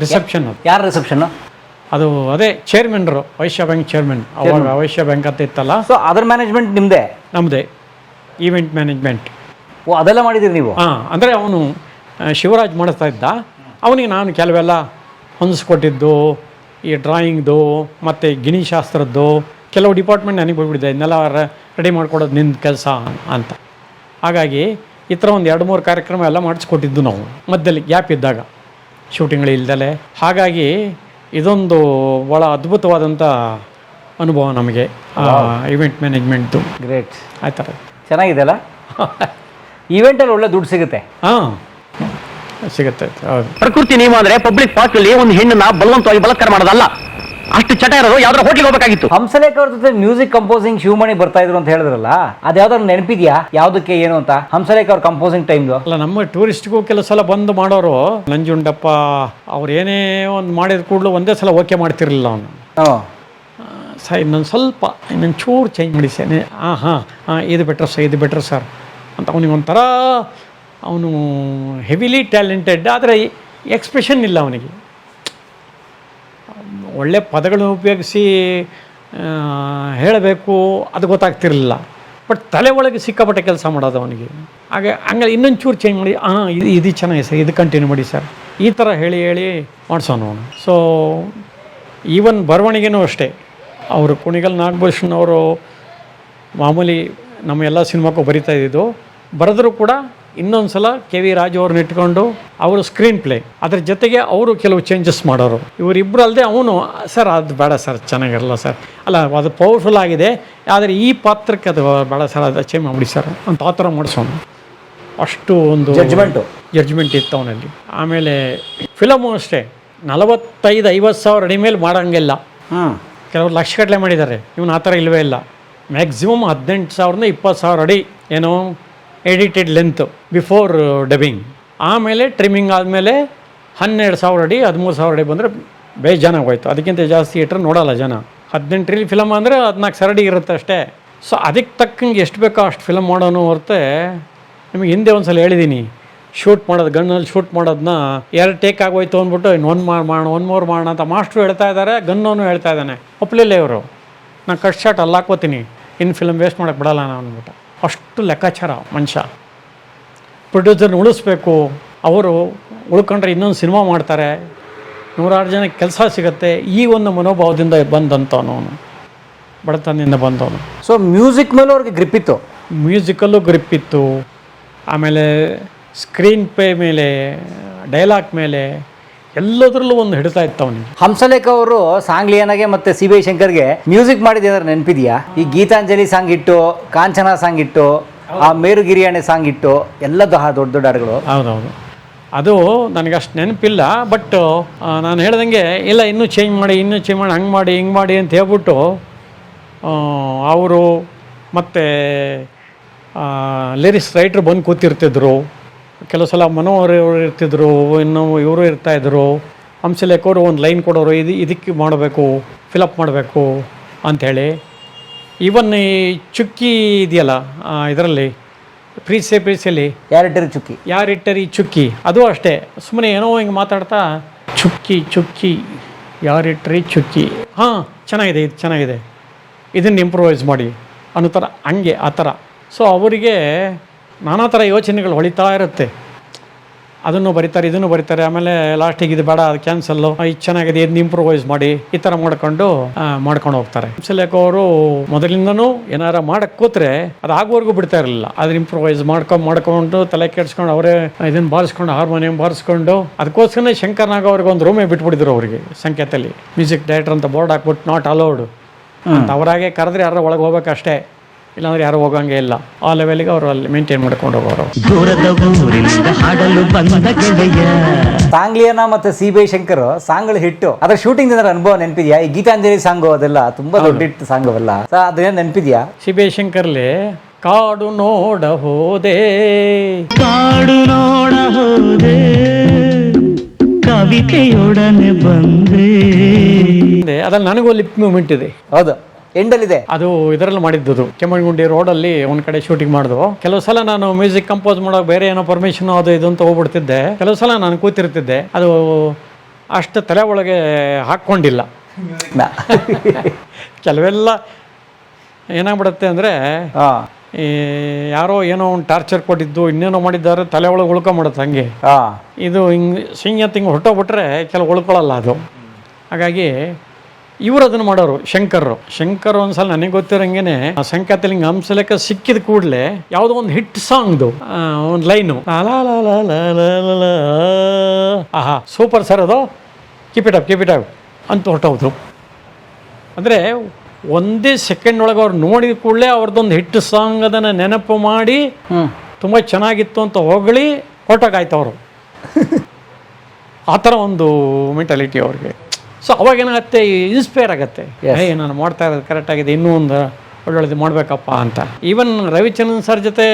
ರಿಸೆಪ್ಷನ್. ಯಾರು ರಿಸೆಪ್ಷನ್ನು? ಅದು ಅದೇ ಚೇರ್ಮನ್ರು, ವೈಶ್ಯ ಬ್ಯಾಂಕ್ ಚೇರ್ಮನ್. ಅವಾಗ ವೈಶ್ಯ ಬ್ಯಾಂಕ್ ಅಂತ ಇತ್ತಲ್ಲ. ಸೊ ಅದರ ಮ್ಯಾನೇಜ್ಮೆಂಟ್ ನಿಮ್ಮದೇ? ನಮ್ಮದೇ, ಈವೆಂಟ್ ಮ್ಯಾನೇಜ್ಮೆಂಟ್. ಅದೆಲ್ಲ ಮಾಡಿದ್ದೀರಿ ನೀವು? ಅಂದರೆ ಅವನು ಶಿವರಾಜ್ ಮಾಡಿಸ್ತಾ ಇದ್ದ, ಅವನಿಗೆ ನಾನು ಕೆಲವೆಲ್ಲ ಹೊಂದಿಸ್ಕೊಟ್ಟಿದ್ದು, ಈ ಡ್ರಾಯಿಂಗ್ದು ಮತ್ತು ಗಿಣಿಶಾಸ್ತ್ರದ್ದು ಕೆಲವು ಡಿಪಾರ್ಟ್ಮೆಂಟ್ ನನಗೆ ಹೋಗ್ಬಿಟ್ಟಿದೆ, ಇದನ್ನೆಲ್ಲ ರೆಡಿ ಮಾಡ್ಕೊಡೋದು ನಿನ್ನ ಕೆಲಸ ಅಂತ. ಹಾಗಾಗಿ ಈ ಥರ ಒಂದು 2-3 ಕಾರ್ಯಕ್ರಮ ಎಲ್ಲ ಮಾಡಿಸ್ಕೊಟ್ಟಿದ್ದು ನಾವು ಮಧ್ಯದಲ್ಲಿ ಗ್ಯಾಪ್ ಇದ್ದಾಗ, ಶೂಟಿಂಗ್ಗಳು ಇಲ್ದಲೆ. ಹಾಗಾಗಿ ಇದೊಂದು ಭಾಳ ಅದ್ಭುತವಾದಂಥ ಅನುಭವ ನಮಗೆ ಇವೆಂಟ್ ಮ್ಯಾನೇಜ್ಮೆಂಟ್ದು. ಗ್ರೇಟ್, ಆಯ್ತಾರೆ. ಚೆನ್ನಾಗಿದೆ ಅಲ್ಲ? ಈವೆಂಟಲ್ಲಿ ಒಳ್ಳೆ ದುಡ್ಡು ಸಿಗುತ್ತೆ. ಸಿಗುತ್ತೆ. ಹೌದು. ಪ್ರಕೃತಿ ನಿಯಮ ಅಂದರೆ ಪಬ್ಲಿಕ್ ಪಾರ್ಕ್ ಅಲ್ಲಿ ಒಂದು ಹೆಣ್ಣನ್ನ ಬಲವಂತವಾಗಿ ಬಲಾತ್ಕಾರ ಮಾಡೋದಲ್ಲ. ಅಷ್ಟು ಚಟ ಇರೋದು ಯಾವ್ದಾರ ಹೋಟ್ಲಿಗೆ ಹೋಗ್ಬೇಕಾಗಿತ್ತು. ಹಂಸಲೇಖ ಅವ್ರ ಜೊತೆ ಮ್ಯೂಸಿಕ್ ಕಂಪೋಸಿಂಗ್ ಶಿವಮಣಿ ಬರ್ತಾ ಇದ್ರು ಅಂತ ಹೇಳಿದ್ರಲ್ಲ, ಅದು ಯಾವ್ದಾದ್ರು ನೆನಪಿದ್ಯಾ ಯಾವುದಕ್ಕೆ ಏನು ಅಂತ? ಹಂಸಲೇಖ ಅವ್ರ ಕಂಪೋಸಿಂಗ್ ಟೈಮ್ದು. ಅಲ್ಲ, ನಮ್ಮ ಟೂರಿಸ್ಟ್ಗೂ ಕೆಲವು ಸಲ ಬಂದು ಮಾಡೋರು, ನಂಜುಂಡಪ್ಪ ಅವ್ರು ಏನೇ ಒಂದು ಮಾಡಿದ ಕೂಡಲೂ ಒಂದೇ ಸಲ ಓಕೆ ಮಾಡ್ತಿರ್ಲಿಲ್ಲ ಅವನು. ಸರ್ ಇನ್ನೊಂದು ಸ್ವಲ್ಪ ಇನ್ನೊಂದು ಚೂರು ಚೇಂಜ್ ಮಾಡಿ ಸರ್, ಹಾಂ ಇದು ಬೆಟ್ರ್ ಸರ್, ಇದು ಬೆಟ್ರ್ ಸರ್ ಅಂತ ಅವನಿಗೊಂಥರ, ಅವನು ಹೆವಿಲಿ ಟ್ಯಾಲೆಂಟೆಡ್, ಆದರೆ ಎಕ್ಸ್ಪ್ರೆಷನ್ ಇಲ್ಲ ಅವನಿಗೆ. ಒಳ್ಳೆ ಪದಗಳನ್ನು ಉಪಯೋಗಿಸಿ ಹೇಳಬೇಕು, ಅದು ಗೊತ್ತಾಗ್ತಿರಲಿಲ್ಲ. ಬಟ್ ತಲೆ ಒಳಗೆ ಸಿಕ್ಕಾಪಟ್ಟೆ ಕೆಲಸ ಮಾಡೋದು ಅವನಿಗೆ. ಹಂಗೆ ಇನ್ನೊಂದು ಚೂರು ಚೇಂಜ್ ಮಾಡಿ, ಇದು ಚೆನ್ನಾಗಿದೆ ಸರ್, ಇದು ಕಂಟಿನ್ಯೂ ಮಾಡಿ ಸರ್, ಈ ಥರ ಹೇಳಿ ಮಾಡಿಸೋನು ಅವನು. ಸೊ ಈವನ್ ಬರವಣಿಗೆನೂ ಅಷ್ಟೇ. ಅವರು ಕುಣಿಗಲ್ ನಾಗಭೂಷಣ್ ಅವರು ಮಾಮೂಲಿ ನಮ್ಮ ಎಲ್ಲ ಸಿನಿಮಾಕ್ಕೂ ಬರಿತಾ ಇದ್ದಿದ್ದು, ಬರೆದರೂ ಕೂಡ ಇನ್ನೊಂದು ಸಲ ಕೆ ವಿ ರಾಜು ಅವ್ರನ್ನ ಇಟ್ಕೊಂಡು ಅವರು ಸ್ಕ್ರೀನ್ ಪ್ಲೇ, ಅದ್ರ ಜೊತೆಗೆ ಅವರು ಕೆಲವು ಚೇಂಜಸ್ ಮಾಡೋರು. ಇವರಿಬ್ಬರು ಅಲ್ಲದೆ ಅವನು, ಸರ್ ಅದು ಬೇಡ ಸರ್, ಚೆನ್ನಾಗಿರಲ್ಲ ಸರ್, ಅಲ್ಲ ಅದು ಪವರ್ಫುಲ್ ಆಗಿದೆ, ಆದರೆ ಈ ಪಾತ್ರಕ್ಕೆ ಅದು ಬೇಡ ಸರ್, ಅದು ಚೇಂಜ್ ಮಾಡಿ ಸರ್ ಅಂತ ಆ ಥರ ಮಾಡಿಸೋನು. ಅಷ್ಟು ಒಂದು ಜಡ್ಜ್ಮೆಂಟ್ ಇತ್ತು ಅವನಲ್ಲಿ. ಆಮೇಲೆ ಫಿಲಮು ಅಷ್ಟೇ, 45-50 ಸಾವಿರ ಅಡಿ ಮೇಲೆ ಮಾಡೋಂಗಿಲ್ಲ. ಕೆಲವರು ಲಕ್ಷಗಟ್ಟಲೆ ಮಾಡಿದ್ದಾರೆ, ಇವನು ಆ ಥರ ಇಲ್ಲವೇ ಇಲ್ಲ. ಮ್ಯಾಕ್ಸಿಮಮ್ 18,000 20,000 ಅಡಿ ಏನೋ ಎಡಿಟೆಡ್ ಲೆಂತ್ ಬಿಫೋರ್ ಡಬ್ಬಿಂಗ್. ಆಮೇಲೆ ಟ್ರಿಮ್ಮಿಂಗ್ ಆದಮೇಲೆ 12,000 ಅಡಿ 13,000 ಅಡಿ ಬಂದರೆ ಬೇಜಾನ ಹೋಯ್ತು. ಅದಕ್ಕಿಂತ ಜಾಸ್ತಿ ಇಟ್ಟರೆ ನೋಡೋಲ್ಲ ಜನ. 18 ಫಿಲಮ್ ಅಂದರೆ 14,000 ಅಡಿ ಇರುತ್ತೆ ಅಷ್ಟೇ. ಸೊ ಅದಕ್ಕೆ ತಕ್ಕಂಗೆ ಎಷ್ಟು ಬೇಕೋ ಅಷ್ಟು ಫಿಲಮ್ ಮಾಡೋನು ಹೊರತೆ. ನಿಮಗೆ ಹಿಂದೆ ಒಂದು ಸಲ ಹೇಳಿದ್ದೀನಿ, ಶೂಟ್ ಮಾಡೋದು, ಗನ್ನಲ್ಲಿ ಶೂಟ್ ಮಾಡೋದನ್ನ 2 ಟೇಕ್ ಆಗೋಯ್ತು ಅಂದ್ಬಿಟ್ಟು ಇನ್ನು ಒಂದು ಮಾಡೋಣ ಅಂತ ಮಾಸ್ಟ್ರು ಹೇಳ್ತಾ ಇದ್ದಾರೆ, ಗನ್ನೋನು ಹೇಳ್ತಾ ಇದ್ದಾನೆ. ಒಪ್ಪಲಿಲ್ಲ ಇವರು, ನಾನು ಕಟ್ ಶಾಟ್ ಅಲ್ಲಿ ಹಾಕ್ಕೋತೀನಿ, ಇನ್ನು ಫಿಲಮ್ ವೇಸ್ಟ್ ಮಾಡೋಕ್ಕೆ ಬಿಡಲ್ಲ ನಾನು ಅಂದ್ಬಿಟ್ಟು. ಅಷ್ಟು ಲೆಕ್ಕಾಚಾರ ಮನುಷ್ಯ. ಪ್ರೊಡ್ಯೂಸರ್ನ ಉಳಿಸ್ಬೇಕು, ಅವರು ಉಳ್ಕೊಂಡ್ರೆ ಇನ್ನೊಂದು ಸಿನಿಮಾ ಮಾಡ್ತಾರೆ, 100 ಜನಕ್ಕೆ ಕೆಲಸ ಸಿಗುತ್ತೆ, ಈ ಒಂದು ಮನೋಭಾವದಿಂದ ಬಂದಂಥವನು ಅವನು, ಬಡತನದಿಂದ ಬಂದವನು. ಸೊ ಮ್ಯೂಸಿಕ್ ಮೇಲೂ ಅವ್ರಿಗೆ ಗ್ರಿಪ್ ಇತ್ತು, ಮ್ಯೂಸಿಕಲ್ಲೂ ಗ್ರಿಪ್ ಇತ್ತು. ಆಮೇಲೆ ಸ್ಕ್ರೀನ್ ಪ್ಲೇ ಮೇಲೆ, ಡೈಲಾಗ್ ಮೇಲೆ ಎಲ್ಲದರಲ್ಲೂ ಒಂದು ಹಿಡಿತಾ ಇತ್ತು ಅವನಿಗೆ. ಹಂಸಲೇಖ ಅವರು ಸಾಂಗ್ಲಿಯನಾಗೆ ಮತ್ತು CBI ಶಂಕರ್ಗೆ ಮ್ಯೂಸಿಕ್ ಮಾಡಿದ್ದು ಏನಾದ್ರು ನೆನಪಿದೆಯಾ? ಈ ಗೀತಾಂಜಲಿ ಸಾಂಗ್ ಇಟ್ಟು, ಕಾಂಚನ ಸಾಂಗ್ ಇಟ್ಟು, ಆ ಮೇರುಗಿರಿಯಾಣೆ ಸಾಂಗ್ ಇಟ್ಟು, ಎಲ್ಲದ ದೊಡ್ಡ ದೊಡ್ಡ ಹಾಡುಗಳು. ಹೌದೌದು, ಅದು ನನಗಷ್ಟು ನೆನಪಿಲ್ಲ. ಬಟ್ ನಾನು ಹೇಳ್ದಂಗೆ ಇಲ್ಲ, ಇನ್ನೂ ಚೇಂಜ್ ಮಾಡಿ ಹಂಗೆ ಮಾಡಿ ಹಿಂಗೆ ಮಾಡಿ ಅಂತ ಹೇಳ್ಬಿಟ್ಟು ಅವರು ಮತ್ತು ಲಿರಿಕ್ಸ್ ರೈಟ್ರು ಬಂದು ಕೂತಿರ್ತಿದ್ರು. ಕೆಲವು ಸಲ ಮನೋಹರ್ ಇರ್ತಿದ್ರು, ಇನ್ನು ಇವರು ಇರ್ತಾಯಿದ್ರು. ಹಂಸಲೇಖ ಅವರು ಒಂದು ಲೈನ್ ಕೊಡೋರು, ಇದಕ್ಕೆ ಮಾಡಬೇಕು, ಫಿಲಪ್ ಮಾಡಬೇಕು ಅಂಥೇಳಿ. ಈವನ್ ಈ ಚುಕ್ಕಿ ಇದೆಯಲ್ಲ ಇದರಲ್ಲಿ ಪ್ರೀಸೆಯಲ್ಲಿ ಯಾರಿಟ್ಟರಿ ಚುಕ್ಕಿ, ಅದು ಅಷ್ಟೇ. ಸುಮ್ಮನೆ ಏನೋ ಹಿಂಗೆ ಮಾತಾಡ್ತಾ ಚುಕ್ಕಿ ಯಾರಿಟ್ಟರಿ ಚುಕ್ಕಿ, ಹಾಂ ಚೆನ್ನಾಗಿದೆ, ಇದು ಚೆನ್ನಾಗಿದೆ, ಇದನ್ನು ಇಂಪ್ರೂವೈಸ್ ಮಾಡಿ ಅನ್ನೋ ಥರ, ಹಂಗೆ ಆ ಥರ. ಸೊ ಅವರಿಗೆ ನಾನಾ ಥರ ಯೋಚನೆಗಳು ಹೊಳಿತಾ ಇರುತ್ತೆ. ಅದನ್ನು ಬರೀತಾರೆ, ಇದನ್ನು ಬರೀತಾರೆ. ಆಮೇಲೆ ಲಾಸ್ಟಿಗೆ ಇದು ಬೇಡ, ಅದು ಕ್ಯಾನ್ಸಲ್ಲು, ಇದು ಚೆನ್ನಾಗಿದೆ, ಇದನ್ನ ಇಂಪ್ರೂವೈಸ್ ಮಾಡಿ, ಈ ಥರ ಮಾಡ್ಕೊಂಡು ಹೋಗ್ತಾರೆ. ಹಂಸಲೇಖ ಅವರು ಮೊದಲಿಂದನೂ ಏನಾರ ಮಾಡಕ್ಕೆ ಕೂತ್ರೆ ಅದು ಆಗೋವರೆಗೂ ಬಿಡ್ತಾ ಇರಲಿಲ್ಲ. ಅದನ್ನ ಇಂಪ್ರೂವೈಸ್ ಮಾಡ್ಕೊಂಡು ತಲೆ ಕೆಡ್ಸ್ಕೊಂಡು ಅವರೇ ಇದನ್ನು ಬಾರಿಸ್ಕೊಂಡು, ಹಾರ್ಮೋನಿಯಂ ಬಾರಿಸ್ಕೊಂಡು, ಅದಕ್ಕೋಸ್ಕರನೇ ಶಂಕರ್ ನಾಗ್ ಅವ್ರಿಗೆ ಒಂದು ರೂಮೇ ಬಿಟ್ಬಿಟ್ಟಿದ್ರು. ಅವರಿಗೆ ಸಂಕೇತಲ್ಲಿ ಮ್ಯೂಸಿಕ್ ಡೈರೆಕ್ಟರ್ ಅಂತ ಬೋರ್ಡ್ ಹಾಕ್ಬಿಟ್ಟು ನಾಟ್ ಅಲೌಡ್ ಅಂತ. ಅವರಾಗೆ ಕರೆದ್ರೆ ಯಾರು ಒಳಗೆ ಹೋಗ್ಬೇಕಷ್ಟೇ, ಇಲ್ಲಾಂದ್ರೆ ಯಾರು ಹೋಗಂಗೆ ಇಲ್ಲ. ಆ ಲೆವೆಲ್ಗೆ ಅವರು ಅಲ್ಲಿ ಮೇಂಟೈನ್ ಮಾಡ್ಕೊಂಡು ಹೋಗೋರು. ಸಾಂಗ್ಲಿಯನ ಮತ್ತು CBI ಶಂಕರ್ ಸಾಂಗ್ಗಳು ಹಿಟ್ಟು. ಅದ್ರ ಶೂಟಿಂಗ್ ಏನಾದ್ರು ಅನುಭವ ನೆನಪಿದ್ಯಾ? ಈ ಗೀತಾಂಜಲಿ ಸಾಂಗು ಅದೆಲ್ಲ ತುಂಬಾ ದೊಡ್ಡ ಹಿಟ್ ಸಾಂಗ್ ಅವೆಲ್ಲ, ಅದೇನು ನೆನಪಿದ್ಯಾ? CBI ಶಂಕರ್ಲಿ ಕಾಡು ನೋಡ ಹೋದೆ ಕವಿತೆಯೊಡನೆ ಬಂದೆ, ಅದ್ರಲ್ಲಿ ನನಗೂ ಲಿಪ್ ಮೂಮೆಂಟ್ ಇದೆ. ಹೌದು, ಎಂಡಲ್ಲಿದೆ ಅದು. ಇದರಲ್ಲಿ ಮಾಡಿದ್ದು ಕೆಮ್ಮಣ್ಣಗುಂಡಿ ರೋಡಲ್ಲಿ ಒಂದು ಕಡೆ ಶೂಟಿಂಗ್ ಮಾಡಿದ್ವು. ಕೆಲವು ಸಲ ನಾನು ಮ್ಯೂಸಿಕ್ ಕಂಪೋಸ್ ಮಾಡೋ ಬೇರೆ ಏನೋ ಪರ್ಮಿಷನ್ ಅದು ಇದು ಅಂತ ಹೋಗ್ಬಿಡ್ತಿದ್ದೆ. ಕೆಲವು ಸಲ ನಾನು ಕೂತಿರ್ತಿದ್ದೆ, ಅದು ಅಷ್ಟು ತಲೆ ಒಳಗೆ ಹಾಕ್ಕೊಂಡಿಲ್ಲ. ಕೆಲವೆಲ್ಲ ಏನಾಗ್ಬಿಡುತ್ತೆ ಅಂದರೆ, ಈ ಯಾರೋ ಏನೋ ಒಂದು ಟಾರ್ಚರ್ ಕೊಟ್ಟಿದ್ದು, ಇನ್ನೇನೋ ಮಾಡಿದ್ದಾರೆ, ತಲೆ ಒಳಗೆ ಉಳ್ಕೊಂಬಿಡುತ್ತೆ ಹಂಗೆ. ಇದು ಹಿಂಗೆ ಹಿಂಗೆ ಹೊರಟೋಗ್ಬಿಟ್ರೆ ಕೆಲವು ಉಳ್ಕೊಳ್ಳಲ್ಲ ಅದು. ಹಾಗಾಗಿ ಇವರು ಅದನ್ನು ಮಾಡೋರು. ಶಂಕರ್ ಒಂದ್ಸಲ ನನಗೆ ಗೊತ್ತಿರೋಂಗೆ ಸಂಕೇತಲ್ಲಿ ಹಂಸಲೇಖ ಸಿಕ್ಕಿದ ಕೂಡಲೇ ಯಾವುದೋ ಒಂದು ಹಿಟ್ ಸಾಂಗ್ದು ಒಂದು ಲೈನು, ಆಹಾ ಸೂಪರ್ ಸರ್, ಅದು ಕೀಪ್ ಇಟ್ ಅಪ್ ಅಂತ ಹೊರಟೋದ್ರು. ಅಂದರೆ ಒಂದೇ ಸೆಕೆಂಡ್ ಒಳಗೆ ಅವ್ರು ನೋಡಿದ ಕೂಡಲೇ ಅವ್ರದ್ದೊಂದು ಹಿಟ್ ಸಾಂಗ್ ಅದನ್ನು ನೆನಪು ಮಾಡಿ ತುಂಬ ಚೆನ್ನಾಗಿತ್ತು ಅಂತ ಹೊಗಳಿ ಹೊರಟೋಗಾಯ್ತು ಅವರು. ಆ ಥರ ಒಂದು ಮೆಂಟಾಲಿಟಿ ಅವ್ರಿಗೆ. ಸೊ ಅವಾಗೇನಾಗುತ್ತೆ, ಇನ್ಸ್ಪೈರ್ ಆಗುತ್ತೆ, ನಾನು ಮಾಡ್ತಾ ಇರೋದು ಕರೆಕ್ಟ್ ಆಗಿದೆ, ಇನ್ನೂ ಒಂದು ಒಳ್ಳೊಳ್ಳೆದು ಮಾಡಬೇಕಪ್ಪ ಅಂತ. ಈವನ್ ರವಿಚಂದ್ರನ್ ಸರ್ ಜೊತೆ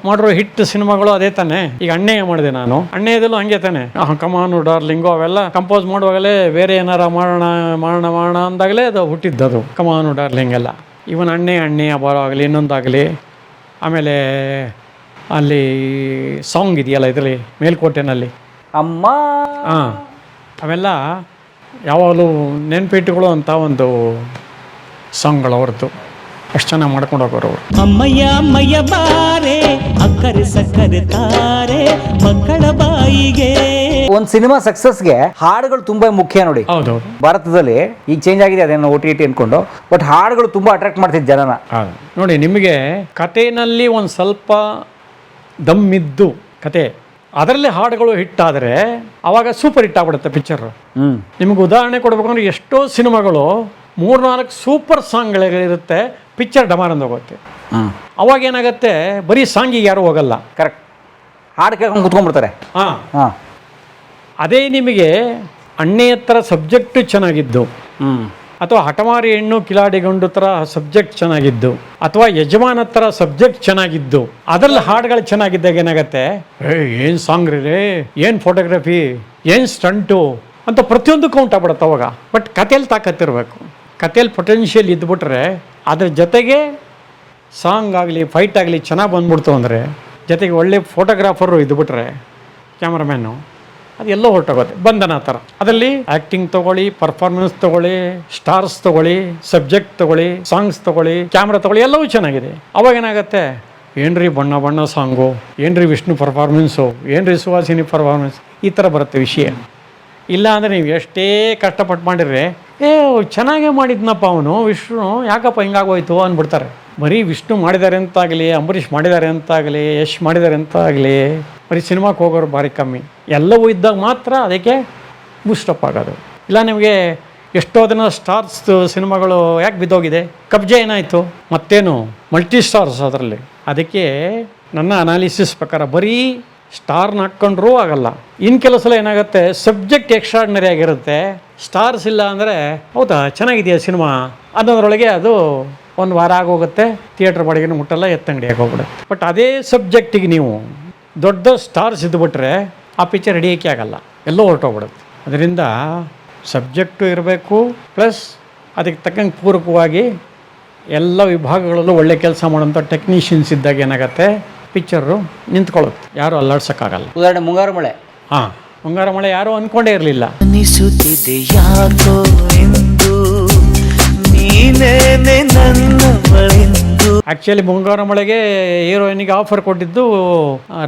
ಮಾಡಿರೋ ಹಿಟ್ ಸಿನಿಮಾಗಳು ಅದೇ ತಾನೆ. ಈಗ ಅಣ್ಣಯ್ಯ ಮಾಡಿದೆ ನಾನು, ಅಣ್ಣಯ್ಯದಲ್ಲೂ ಹಂಗೆ ತಾನೆ, ಕಮಾನು ಡಾರ್ಲಿಂಗು ಅವೆಲ್ಲ ಕಂಪೋಸ್ ಮಾಡುವಾಗಲೇ ಬೇರೆ ಏನಾರ ಮಾಡೋಣ ಅಂದಾಗಲೇ ಅದು ಹುಟ್ಟಿದ್ದದು ಕಮಾನು ಡಾರ್ಲಿಂಗ್ ಎಲ್ಲ. ಈವನ್ ಅಣ್ಣಯ್ಯ ಬರೋವಾಗಲಿ ಇನ್ನೊಂದಾಗಲಿ, ಆಮೇಲೆ ಅಲ್ಲಿ ಸಾಂಗ್ ಇದೆಯಲ್ಲ ಇದರಲ್ಲಿ ಮೇಲ್ಕೋಟೆನಲ್ಲಿ ಅಮ್ಮ, ಹಾಂ, ಅವೆಲ್ಲ ಯಾವಾಗಲೂ ನೆನಪಿಟ್ಟುಗಳು ಅಂತ ಒಂದು ಸಾಂಗ್ಗಳು ಅವ್ರದ್ದು. ಅಷ್ಟು ಚೆನ್ನಾಗಿ ಮಾಡ್ಕೊಂಡು ಹೋಗೋರು ಅವರು. ಅಮ್ಮಯ್ಯ ಬಾರೆ ಅಕ್ಕರೆ ಸಕ್ಕರೆ ತಾರೆ ಮಕ್ಕಳ ಬಾಯಿಗೆ. ಒಂದು ಸಿನಿಮಾ ಸಕ್ಸಸ್ಗೆ ಹಾಡುಗಳು ತುಂಬಾ ಮುಖ್ಯ ನೋಡಿ. ಹೌದೌದು, ಭಾರತದಲ್ಲಿ ಈಗ ಚೇಂಜ್ ಆಗಿದೆ, ಅದೇನೋ OTT ಅನ್ಕೊಂಡು, ಬಟ್ ಹಾಡುಗಳು ತುಂಬಾ ಅಟ್ರಾಕ್ಟ್ ಮಾಡ್ತಿದ್ದ ಜನನ. ನೋಡಿ, ನಿಮಗೆ ಕಥೆನಲ್ಲಿ ಒಂದು ಸ್ವಲ್ಪ ದಮ್ಮಿದ್ದು ಕತೆ, ಅದರಲ್ಲಿ ಹಾಡುಗಳು ಹಿಟ್ ಆದರೆ ಅವಾಗ ಸೂಪರ್ ಹಿಟ್ ಆಗ್ಬಿಡುತ್ತೆ ಪಿಕ್ಚರ್. ನಿಮಗೆ ಉದಾಹರಣೆ ಕೊಡ್ಬೇಕಂದ್ರೆ ಎಷ್ಟೋ ಸಿನಿಮಾಗಳು 3-4 ಸೂಪರ್ ಸಾಂಗ್ಗಳಿರುತ್ತೆ, ಪಿಕ್ಚರ್ ಡಮಾರಂದು ಹೋಗುತ್ತೆ. ಅವಾಗ ಏನಾಗುತ್ತೆ, ಬರೀ ಸಾಂಗಿಗೆ ಯಾರು ಹೋಗಲ್ಲ, ಕರೆಕ್ಟ್, ಹಾಡು ಕೇಳ್ಕೊಂಡು ಕುತ್ಕೊಂಡ್ಬಿಡ್ತಾರೆ. ಹಾಂ, ಅದೇ ನಿಮಗೆ ಅಣ್ಣೆ ಹತ್ರ ಸಬ್ಜೆಕ್ಟು ಚೆನ್ನಾಗಿದ್ದು, ಅಥವಾ ಹಠಮಾರಿ ಹೆಣ್ಣು ಕಿಲಾಡಿ ಗಂಡು ಥರ ಸಬ್ಜೆಕ್ಟ್ ಚೆನ್ನಾಗಿದ್ದು, ಅಥವಾ ಯಜಮಾನ ಥರ ಸಬ್ಜೆಕ್ಟ್ ಚೆನ್ನಾಗಿದ್ದು, ಅದರಲ್ಲಿ ಹಾಡುಗಳು ಚೆನ್ನಾಗಿದ್ದಾಗ ಏನಾಗುತ್ತೆ, ಏನು ಸಾಂಗ್ ರೀ, ಏನು ಫೋಟೋಗ್ರಫಿ, ಏನು ಸ್ಟಂಟು ಅಂತ ಪ್ರತಿಯೊಂದು ಕೌಂಟ್ ಆಗ್ಬಿಡುತ್ತೆ ಅವಾಗ. ಬಟ್ ಕಥೆಯಲ್ಲಿ ತಾಕತ್ತಿರಬೇಕು, ಕಥೆಯಲ್ಲಿ ಪೊಟೆನ್ಷಿಯಲ್ ಇದ್ಬಿಟ್ರೆ, ಅದ್ರ ಜೊತೆಗೆ ಸಾಂಗ್ ಆಗಲಿ ಫೈಟ್ ಆಗಲಿ ಚೆನ್ನಾಗಿ ಬಂದ್ಬಿಡ್ತು ಅಂದರೆ, ಜೊತೆಗೆ ಒಳ್ಳೆ ಫೋಟೋಗ್ರಾಫರು ಇದ್ಬಿಟ್ರೆ, ಕ್ಯಾಮ್ರಾಮ್ಯಾನು, ಅದೆಲ್ಲೋ ಹೊರಟೋಗುತ್ತೆ. ಬಂಧನ ಥರ ಅದರಲ್ಲಿ ಆ್ಯಕ್ಟಿಂಗ್ ತೊಗೊಳ್ಳಿ, ಪರ್ಫಾರ್ಮೆನ್ಸ್ ತೊಗೊಳ್ಳಿ, ಸ್ಟಾರ್ಸ್ ತೊಗೊಳ್ಳಿ, ಸಬ್ಜೆಕ್ಟ್ ತೊಗೊಳ್ಳಿ, ಸಾಂಗ್ಸ್ ತೊಗೊಳ್ಳಿ, ಕ್ಯಾಮ್ರಾ ತೊಗೊಳ್ಳಿ, ಎಲ್ಲವೂ ಚೆನ್ನಾಗಿದೆ. ಅವಾಗ ಏನಾಗುತ್ತೆ, ಏನ್ರಿ ಬಣ್ಣ ಸಾಂಗು, ಏನ್ರಿ ವಿಷ್ಣು ಪರ್ಫಾರ್ಮೆನ್ಸು, ಏನ್ರಿ ಸುಹಾಸಿನಿ ಪರ್ಫಾರ್ಮೆನ್ಸ್, ಈ ಥರ ಬರುತ್ತೆ ವಿಷಯ. ಇಲ್ಲ ಅಂದರೆ ನೀವು ಎಷ್ಟೇ ಕಷ್ಟಪಟ್ಟು ಮಾಡಿದ್ರೆ, ಚೆನ್ನಾಗೇ ಮಾಡಿದ್ನಪ್ಪ ಅವನು ವಿಷ್ಣು, ಯಾಕಪ್ಪ ಹಿಂಗಾಗೋಯ್ತು ಅಂದ್ಬಿಡ್ತಾರೆ. ಬರೀ ವಿಷ್ಣು ಮಾಡಿದ್ದಾರೆ ಅಂತಾಗಲಿ, ಅಂಬರೀಷ್ ಮಾಡಿದ್ದಾರೆ ಅಂತಾಗಲಿ, ಯಶ್ ಮಾಡಿದ್ದಾರೆ ಅಂತಾಗಲಿ, ಬರೀ ಸಿನಿಮಾಕ್ಕೆ ಹೋಗೋರು ಭಾರಿ ಕಮ್ಮಿ. ಎಲ್ಲವೂ ಇದ್ದಾಗ ಮಾತ್ರ ಅದಕ್ಕೆ ಬೂಸ್ಟಪ್ ಆಗೋದು. ಇಲ್ಲ ನಿಮಗೆ ಎಷ್ಟೋ ದಿನ ಸ್ಟಾರ್ಸ್ ಸಿನಿಮಾಗಳು ಯಾಕೆ ಬಿದ್ದೋಗಿದೆ, ಕಬ್ಜೆ ಏನಾಯಿತು, ಮತ್ತೇನು ಮಲ್ಟಿ ಸ್ಟಾರ್ಸ್ ಅದರಲ್ಲಿ. ಅದಕ್ಕೆ ನನ್ನ ಅನಾಲಿಸಿಸ್ ಪ್ರಕಾರ ಬರೀ ಸ್ಟಾರ್ನ ಹಾಕ್ಕೊಂಡ್ರೂ ಆಗಲ್ಲ. ಇನ್ನು ಕೆಲವು ಸಲ ಏನಾಗುತ್ತೆ, ಸಬ್ಜೆಕ್ಟ್ ಎಕ್ಸ್ಟ್ರಾರ್ಡಿನರಿ ಆಗಿರುತ್ತೆ, ಸ್ಟಾರ್ಸ್ ಇಲ್ಲ ಅಂದರೆ ಹೌದಾ ಚೆನ್ನಾಗಿದೆಯಾ ಸಿನಿಮಾ ಅನ್ನೋದ್ರೊಳಗೆ ಅದು ಒಂದು ವಾರ ಆಗೋಗುತ್ತೆ, ಥಿಯೇಟ್ರ್ ಬಾಡಿಗೆನೂ ಮುಟ್ಟಲ್ಲ, ಎತ್ತಂಗಡಿಯಾಗಿ ಹೋಗ್ಬಿಡುತ್ತೆ. ಬಟ್ ಅದೇ ಸಬ್ಜೆಕ್ಟಿಗೆ ನೀವು ದೊಡ್ಡ ಸ್ಟಾರ್ಸ್ ಇದ್ದುಬಿಟ್ರೆ ಆ ಪಿಕ್ಚರ್ ಹಿಡಿಯೋಕ್ಕೆ ಆಗಲ್ಲ, ಎಲ್ಲೋ ಹೊರಟೋಗ್ಬಿಡುತ್ತೆ. ಅದರಿಂದ ಸಬ್ಜೆಕ್ಟು ಇರಬೇಕು, ಪ್ಲಸ್ ಅದಕ್ಕೆ ತಕ್ಕಂಗೆ ಪೂರಕವಾಗಿ ಎಲ್ಲ ವಿಭಾಗಗಳಲ್ಲೂ ಒಳ್ಳೆ ಕೆಲಸ ಮಾಡೋಂಥ ಟೆಕ್ನಿಷಿಯನ್ಸ್ ಇದ್ದಾಗ ಏನಾಗುತ್ತೆ, ಪಿಕ್ಚರು ನಿಂತ್ಕೊಳ್ಳುತ್ತೆ, ಯಾರೂ ಅಲ್ಲಾಡ್ಸೋಕ್ಕಾಗಲ್ಲ. ಉದಾಹರಣೆ ಮುಂಗಾರು ಮಳೆ. ಹಾಂ, ಮುಂಗಾರು ಮಳೆ ಯಾರೂ ಅಂದ್ಕೊಂಡೇ ಇರಲಿಲ್ಲ. ಅನಿಸುತ್ತಿದೆ ಯಾಕೋ ಎಂದು ನೀನೇನೆ ನನ್ನವಳೆಂದು. ಆ್ಯಕ್ಚುಲಿ ಮುಂಗಾರು ಮಳೆಗೆ ಹೀರೋಯಿನಿಗೆ ಆಫರ್ ಕೊಟ್ಟಿದ್ದು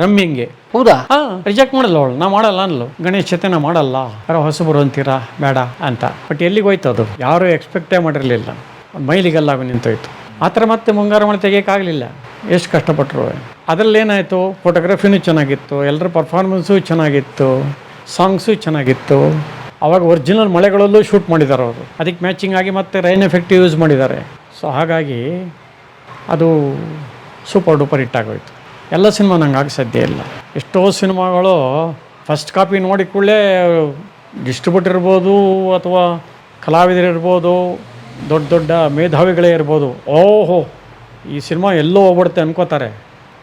ರಮ್ಯಂಗೆ. ಹೌದಾ? ಹಾಂ, ರಿಜೆಕ್ಟ್ ಮಾಡಲ್ಲ ಅವಳು, ನಾ ಮಾಡಲ್ಲ ಅನ್ಲು, ಗಣೇಶ್ ಜೊತೆ ನಾ ಮಾಡಲ್ಲ, ಯಾರೋ ಹೊಸಬರು ಅಂತೀರಾ ಬೇಡ ಅಂತ. ಬಟ್ ಎಲ್ಲಿಗೆ ಹೋಯ್ತು ಅದು, ಯಾರೂ ಎಕ್ಸ್ಪೆಕ್ಟೇ ಮಾಡಿರಲಿಲ್ಲ, ಮೈಲಿಗೆಲ್ಲ ನಿಂತೋಯ್ತು. ಆ ಥರ ಮತ್ತೆ ಮುಂಗಾರು ಮಳೆ ತೆಗಿಯೋಕ್ಕಾಗಲಿಲ್ಲ, ಎಷ್ಟು ಕಷ್ಟಪಟ್ಟರು. ಅದರಲ್ಲಿ ಏನಾಯಿತು, ಫೋಟೋಗ್ರಫಿನೂ ಚೆನ್ನಾಗಿತ್ತು, ಎಲ್ಲರ ಪರ್ಫಾರ್ಮೆನ್ಸು ಚೆನ್ನಾಗಿತ್ತು, ಸಾಂಗ್ಸು ಚೆನ್ನಾಗಿತ್ತು. ಅವಾಗ ಒರಿಜಿನಲ್ ಮಳೆಗಳಲ್ಲೂ ಶೂಟ್ ಮಾಡಿದ್ದಾರೆ ಅವರು, ಅದಕ್ಕೆ ಮ್ಯಾಚಿಂಗ್ ಆಗಿ ಮತ್ತೆ ರೈನ್ ಎಫೆಕ್ಟ್ ಯೂಸ್ ಮಾಡಿದ್ದಾರೆ. ಸೊ ಹಾಗಾಗಿ ಅದು ಸೂಪರ್ ಡೂಪರ್ ಹಿಟ್ ಆಗೋಯ್ತು. ಎಲ್ಲ ಸಿನಿಮಾ ನಂಗೆ ಆಗ ಸಾಧ್ಯ ಇಲ್ಲ. ಎಷ್ಟೋ ಸಿನಿಮಾಗಳು ಫಸ್ಟ್ ಕಾಪಿ ನೋಡಿ ಕೂಡಲೇ ಡಿಸ್ಟ್ರಿಬ್ಯೂಟರ್ ಇರ್ಬೋದು, ಅಥವಾ ಕಲಾವಿದರಿರ್ಬೋದು, ದೊಡ್ಡ ದೊಡ್ಡ ಮೇಧಾವಿಗಳೇ ಇರ್ಬೋದು, ಓಹೋ ಈ ಸಿನಿಮಾ ಎಲ್ಲೋ ಹೋಗ್ಬಿಡುತ್ತೆ ಅನ್ಕೋತಾರೆ.